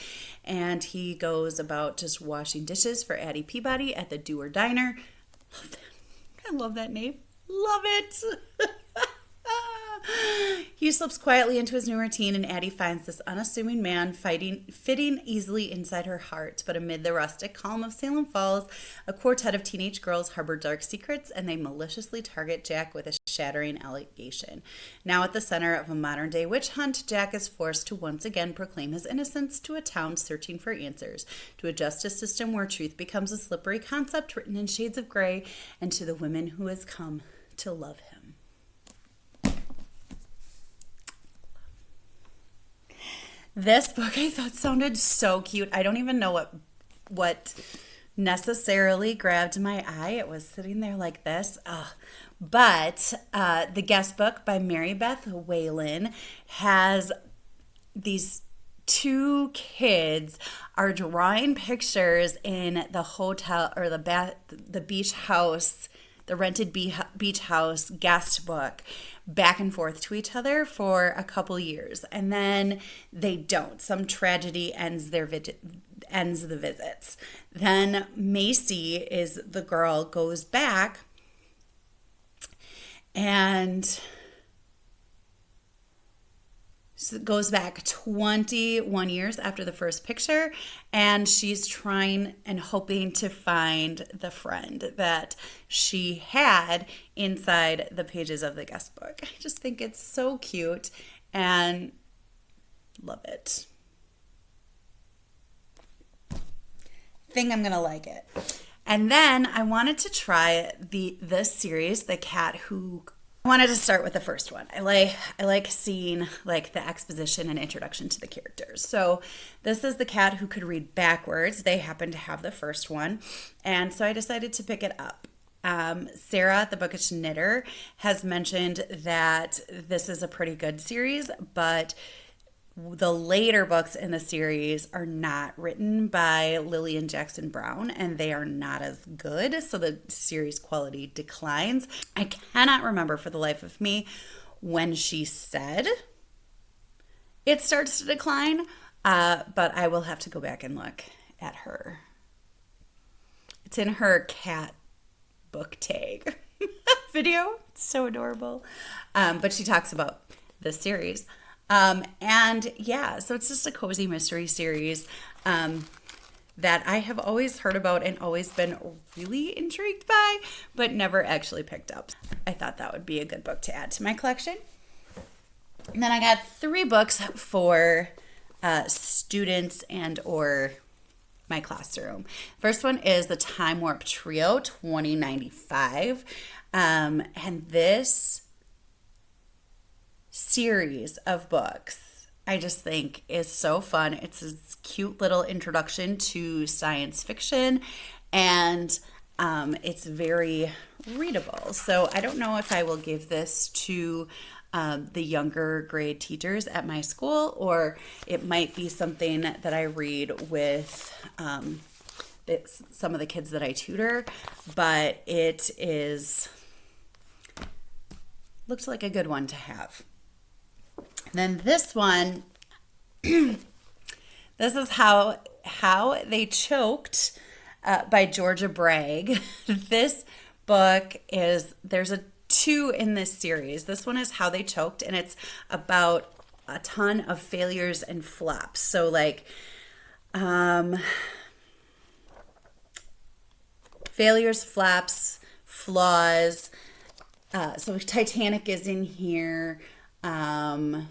and he goes about just washing dishes for Addie Peabody at the Dewar Diner. Love that. I love that name. Love it. He slips quietly into his new routine, and Addie finds this unassuming man fitting easily inside her heart. But amid the rustic calm of Salem Falls, a quartet of teenage girls harbor dark secrets, and they maliciously target Jack with a shattering allegation. Now at the center of a modern-day witch hunt, Jack is forced to once again proclaim his innocence to a town searching for answers, to a justice system where truth becomes a slippery concept written in shades of gray, and to the women who has come to love him. This book I thought sounded so cute. I don't even know what necessarily grabbed my eye. It was sitting there like this. But the guest book by Mary Beth Whalen has these 2 kids are drawing pictures in the hotel or the beach house, the rented beach house guest book, back and forth to each other for a couple years, and then they don't. Some tragedy ends the visits. Then Macy is the girl, goes back and goes back 21 years after the first picture, and she's trying and hoping to find the friend that she had inside the pages of the guest book. I just think it's so cute and love it. Think I'm gonna like it. And then I wanted to try this series, The Cat Who. I wanted to start with the first one. I like seeing like the exposition and introduction to the characters. So this is The Cat Who Could Read Backwards. They happen to have the first one, and so I decided to pick it up. Sarah, the Bookish Knitter, has mentioned that this is a pretty good series, but the later books in the series are not written by Lillian Jackson Brown, and they are not as good, so the series quality declines. I cannot remember for the life of me when she said it starts to decline, but I will have to go back and look at her. It's in her cat book tag video. It's so adorable. But she talks about this series. And yeah, so it's just a cozy mystery series that I have always heard about and always been really intrigued by, but never actually picked up. I thought that would be a good book to add to my collection. And then I got 3 books for students and or my classroom. First one is the Time Warp Trio 2095. And this series of books I just think is so fun. It's this cute little introduction to science fiction, and it's very readable. So I don't know if I will give this to the younger grade teachers at my school, or it might be something that I read with some of the kids that I tutor, but it looks like a good one to have. Then this one, this is how They Choked by Georgia Bragg. This book there's a 2 in this series. This one is How They Choked, and it's about a ton of failures and flops. So like failures, flops, flaws. So Titanic is in here. The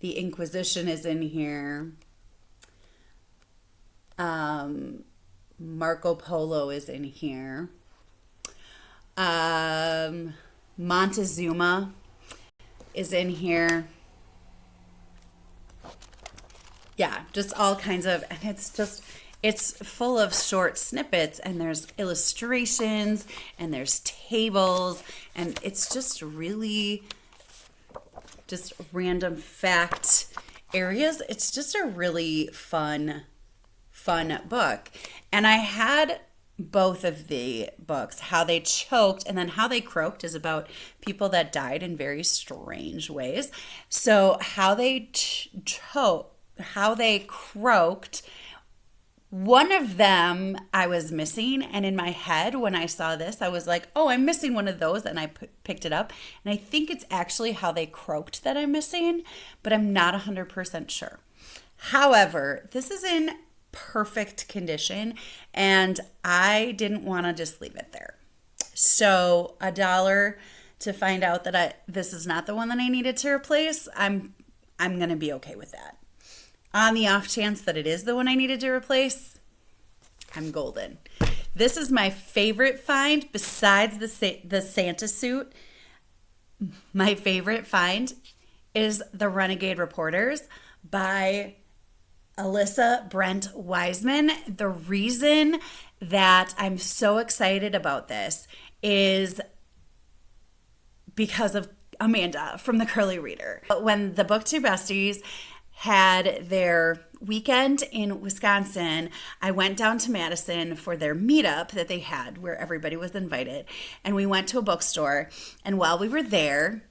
Inquisition is in here. Marco Polo is in here. Montezuma is in here. Yeah, just all kinds of, and it's full of short snippets, and there's illustrations, and there's tables, and it's just really just random fact areas. It's just a really fun book. And I had both of the books. How They Choked and then How They Croaked is about people that died in very strange ways. So How They Croaked, one of them I was missing, and in my head when I saw this I was like, oh, I'm missing one of those, and I picked it up, and I think it's actually How They Croaked that I'm missing, but I'm not 100% sure. However, this is in perfect condition, and I didn't want to just leave it there. So $1 to find out that this is not the one that I needed to replace, I'm going to be okay with that. On the off chance that it is the one I needed to replace, I'm golden. This is my favorite find besides the Santa suit. My favorite find is The Renegade Reporters by Alyssa Brent Wiseman. The reason that I'm so excited about this is because of Amanda from The Curly Reader. When the BookTube Besties had their weekend in Wisconsin, I went down to Madison for their meetup that they had where everybody was invited, and we went to a bookstore, and while we were there,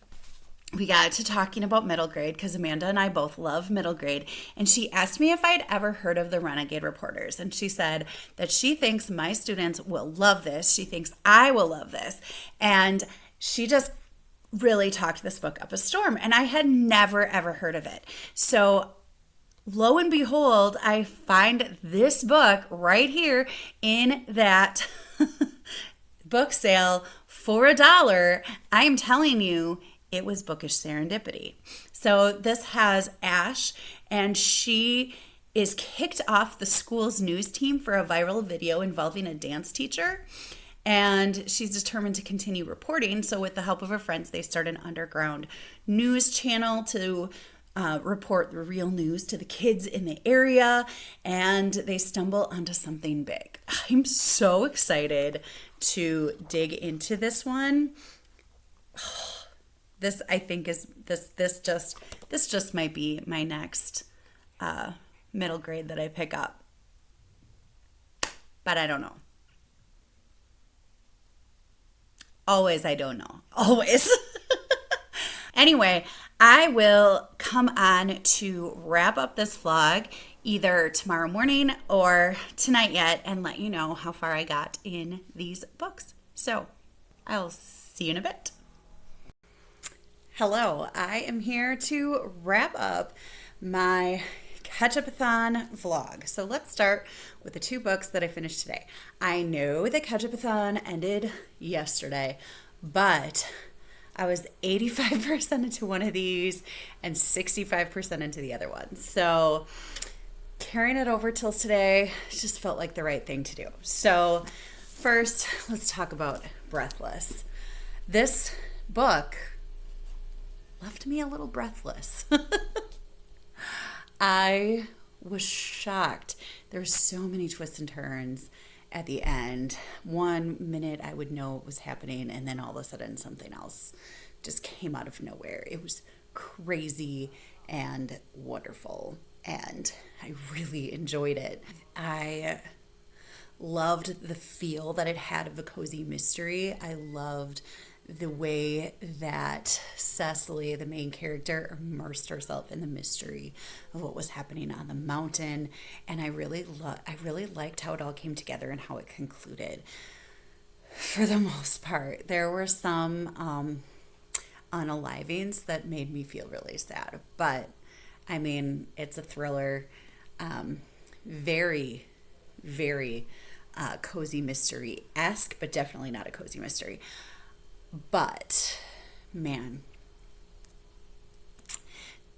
we got to talking about middle grade because Amanda and I both love middle grade, and she asked me if I'd ever heard of the Renegade Reporters, and she said that she thinks my students will love this. She thinks I will love this, and she just really talked this book up a storm, and I had never ever heard of it. So lo and behold, I find this book right here in that book sale for $1. I am telling you, it was bookish serendipity. So this has Ash, and she is kicked off the school's news team for a viral video involving a dance teacher. And she's determined to continue reporting. So with the help of her friends, they start an underground news channel to report the real news to the kids in the area. And they stumble onto something big. I'm so excited to dig into this one. This, I think, is this just might be my next middle grade that I pick up. But I don't know. Always, I don't know. Always. Anyway, I will come on to wrap up this vlog either tomorrow morning or tonight yet and let you know how far I got in these books. So I'll see you in a bit. Hello, I am here to wrap up my Ketchupathon vlog. So let's start with the 2 books that I finished today. I know the Ketchupathon ended yesterday, but I was 85% into one of these and 65% into the other one. So carrying it over till today just felt like the right thing to do. So first, let's talk about Breathless. This book left me a little breathless. I was shocked. There's so many twists and turns, at the end. One minute I would know what was happening, and then all of a sudden something else just came out of nowhere. It was crazy and wonderful, and I really enjoyed it. I loved the feel that it had of a cozy mystery. I loved the way that Cecily, the main character, immersed herself in the mystery of what was happening on the mountain, and I really liked how it all came together and how it concluded. For the most part, there were some unalivings that made me feel really sad, but I mean, it's a thriller, very, very cozy mystery-esque, but definitely not a cozy mystery. But, man,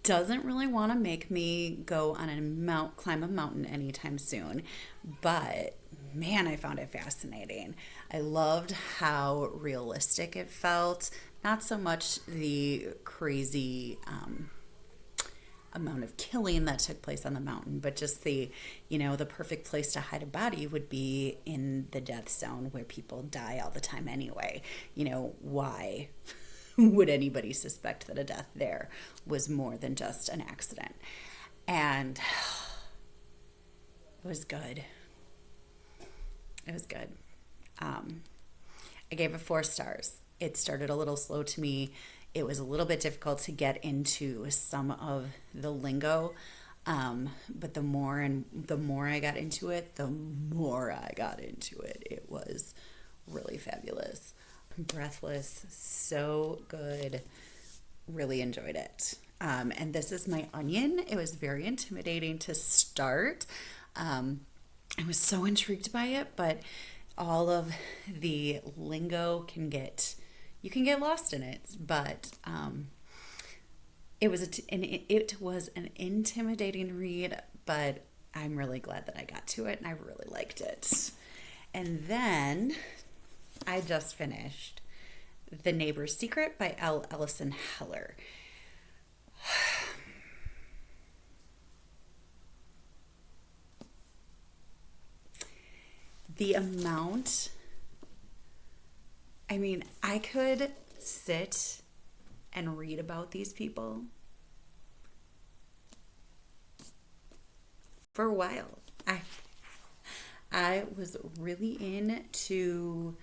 doesn't really want to make me go on climb a mountain anytime soon. But, man, I found it fascinating. I loved how realistic it felt. Not so much the crazy amount of killing that took place on the mountain, but just the perfect place to hide a body would be in the death zone where people die all the time anyway. Why would anybody suspect that a death there was more than just an accident? And it was good. It was good. I gave it 4 stars. It started a little slow to me. It was a little bit difficult to get into some of the lingo, but the more I got into it, It was really fabulous. Breathless, so good. Really enjoyed it. And this is my onion. It was very intimidating to start. I was so intrigued by it, but all of the lingo you can get lost in it, but it was an intimidating read, but I'm really glad that I got to it, and I really liked it. And then I just finished The Neighbor's Secret by L. Ellison Heller. The amount... I could sit and read about these people for a while. I was really into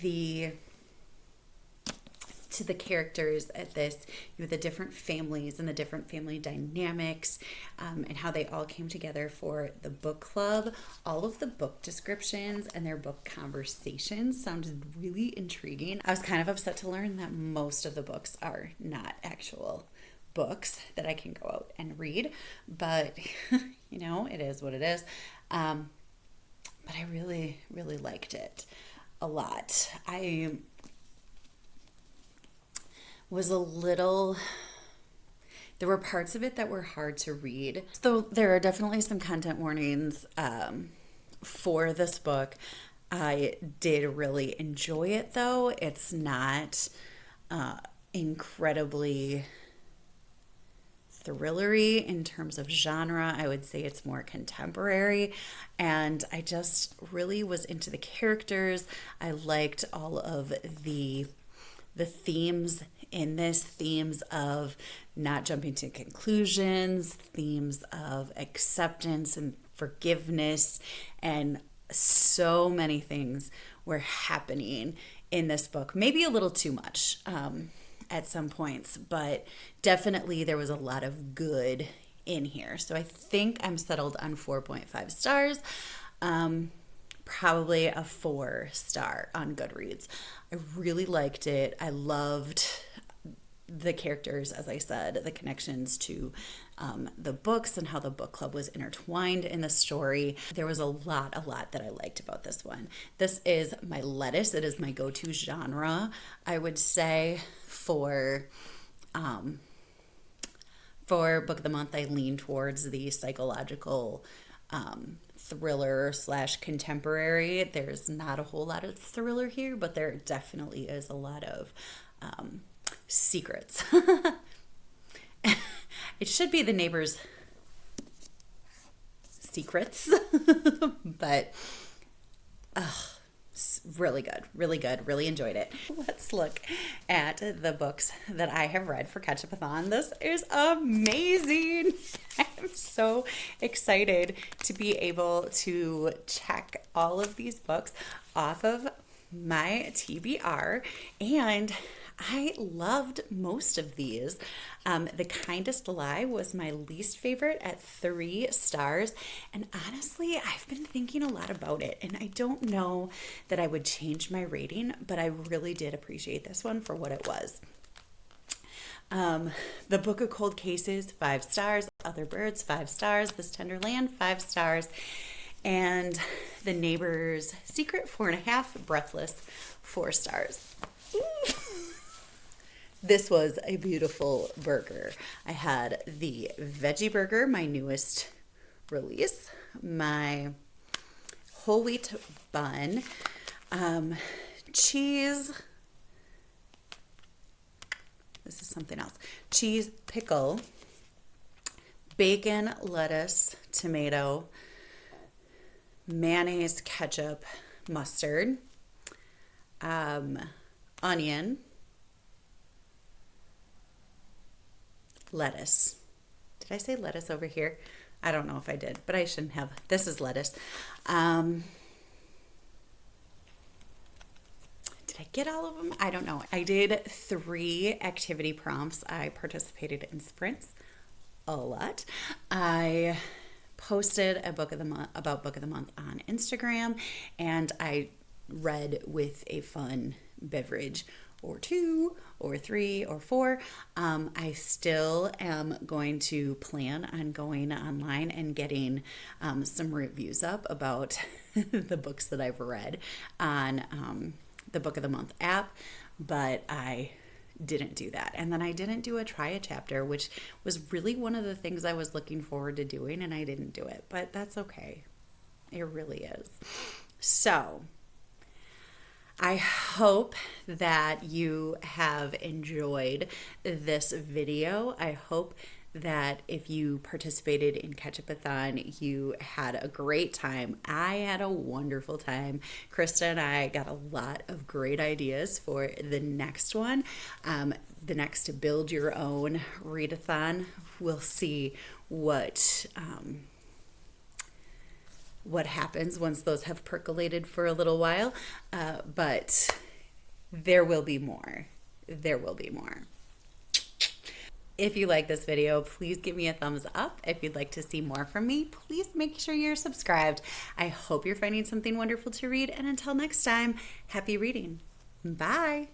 the characters at this, the different families and the different family dynamics, and how they all came together for the book club. All of the book descriptions and their book conversations sounded really intriguing. I was kind of upset to learn that most of the books are not actual books that I can go out and read, but it is what it is. But I really, really liked it a lot. I was there were parts of it that were hard to read. So there are definitely some content warnings for this book. I did really enjoy it, though. It's not incredibly thrillery in terms of genre. I would say it's more contemporary, and I just really was into the characters. I liked all of the themes in this, themes of not jumping to conclusions, themes of acceptance and forgiveness, and so many things were happening in this book. Maybe a little too much at some points, but definitely there was a lot of good in here. So I think I'm settled on 4.5 stars. Probably a 4-star on Goodreads. I really liked it. I loved the characters, as I said, the connections to the books and how the book club was intertwined in the story. There was a lot that I liked about this one. This is my lettuce. It is my go-to genre, I would say, for book of the month. I lean towards the psychological thriller / contemporary. There's not a whole lot of thriller here, but there definitely is a lot of secrets. It should be The Neighbor's Secrets, but Really good, really good, really enjoyed it. Let's look at the books that I have read for Ketchupathon. This is amazing. I'm so excited to be able to check all of these books off of my TBR, and I loved most of these. The Kindest Lie was my least favorite at 3 stars. And honestly, I've been thinking a lot about it. And I don't know that I would change my rating, but I really did appreciate this one for what it was. The Book of Cold Cases, 5 stars. Other Birds, 5 stars. This Tender Land, 5 stars. And The Neighbor's Secret, 4.5. Breathless, 4 stars. This was a beautiful burger. I had the veggie burger, my newest release, my whole wheat bun, cheese, this is something else, cheese pickle, bacon, lettuce, tomato, mayonnaise, ketchup, mustard, onion, lettuce. Did I say lettuce over here? I don't know if I did, but I shouldn't have. This is lettuce. Did I get all of them? I don't know. I did 3 activity prompts. I participated in sprints a lot. I posted a book of the month about book of the month on Instagram, and I read with a fun beverage or 2 or 3 or 4. I still am going to plan on going online and getting some reviews up about the books that I've read on the Book of the Month app, but I didn't do that. And then I didn't do a try a chapter, which was really one of the things I was looking forward to doing, and I didn't do it, but that's okay. It really is. So I hope that you have enjoyed this video. I hope that if you participated in Ketchupathon, you had a great time. I had a wonderful time. Krista and I got a lot of great ideas for the next one. The next Build Your Own readathon. We'll see what happens once those have percolated for a little while, but there will be more. There will be more. If you like this video, please give me a thumbs up. If you'd like to see more from me, please make sure you're subscribed. I hope you're finding something wonderful to read, and until next time, happy reading. Bye.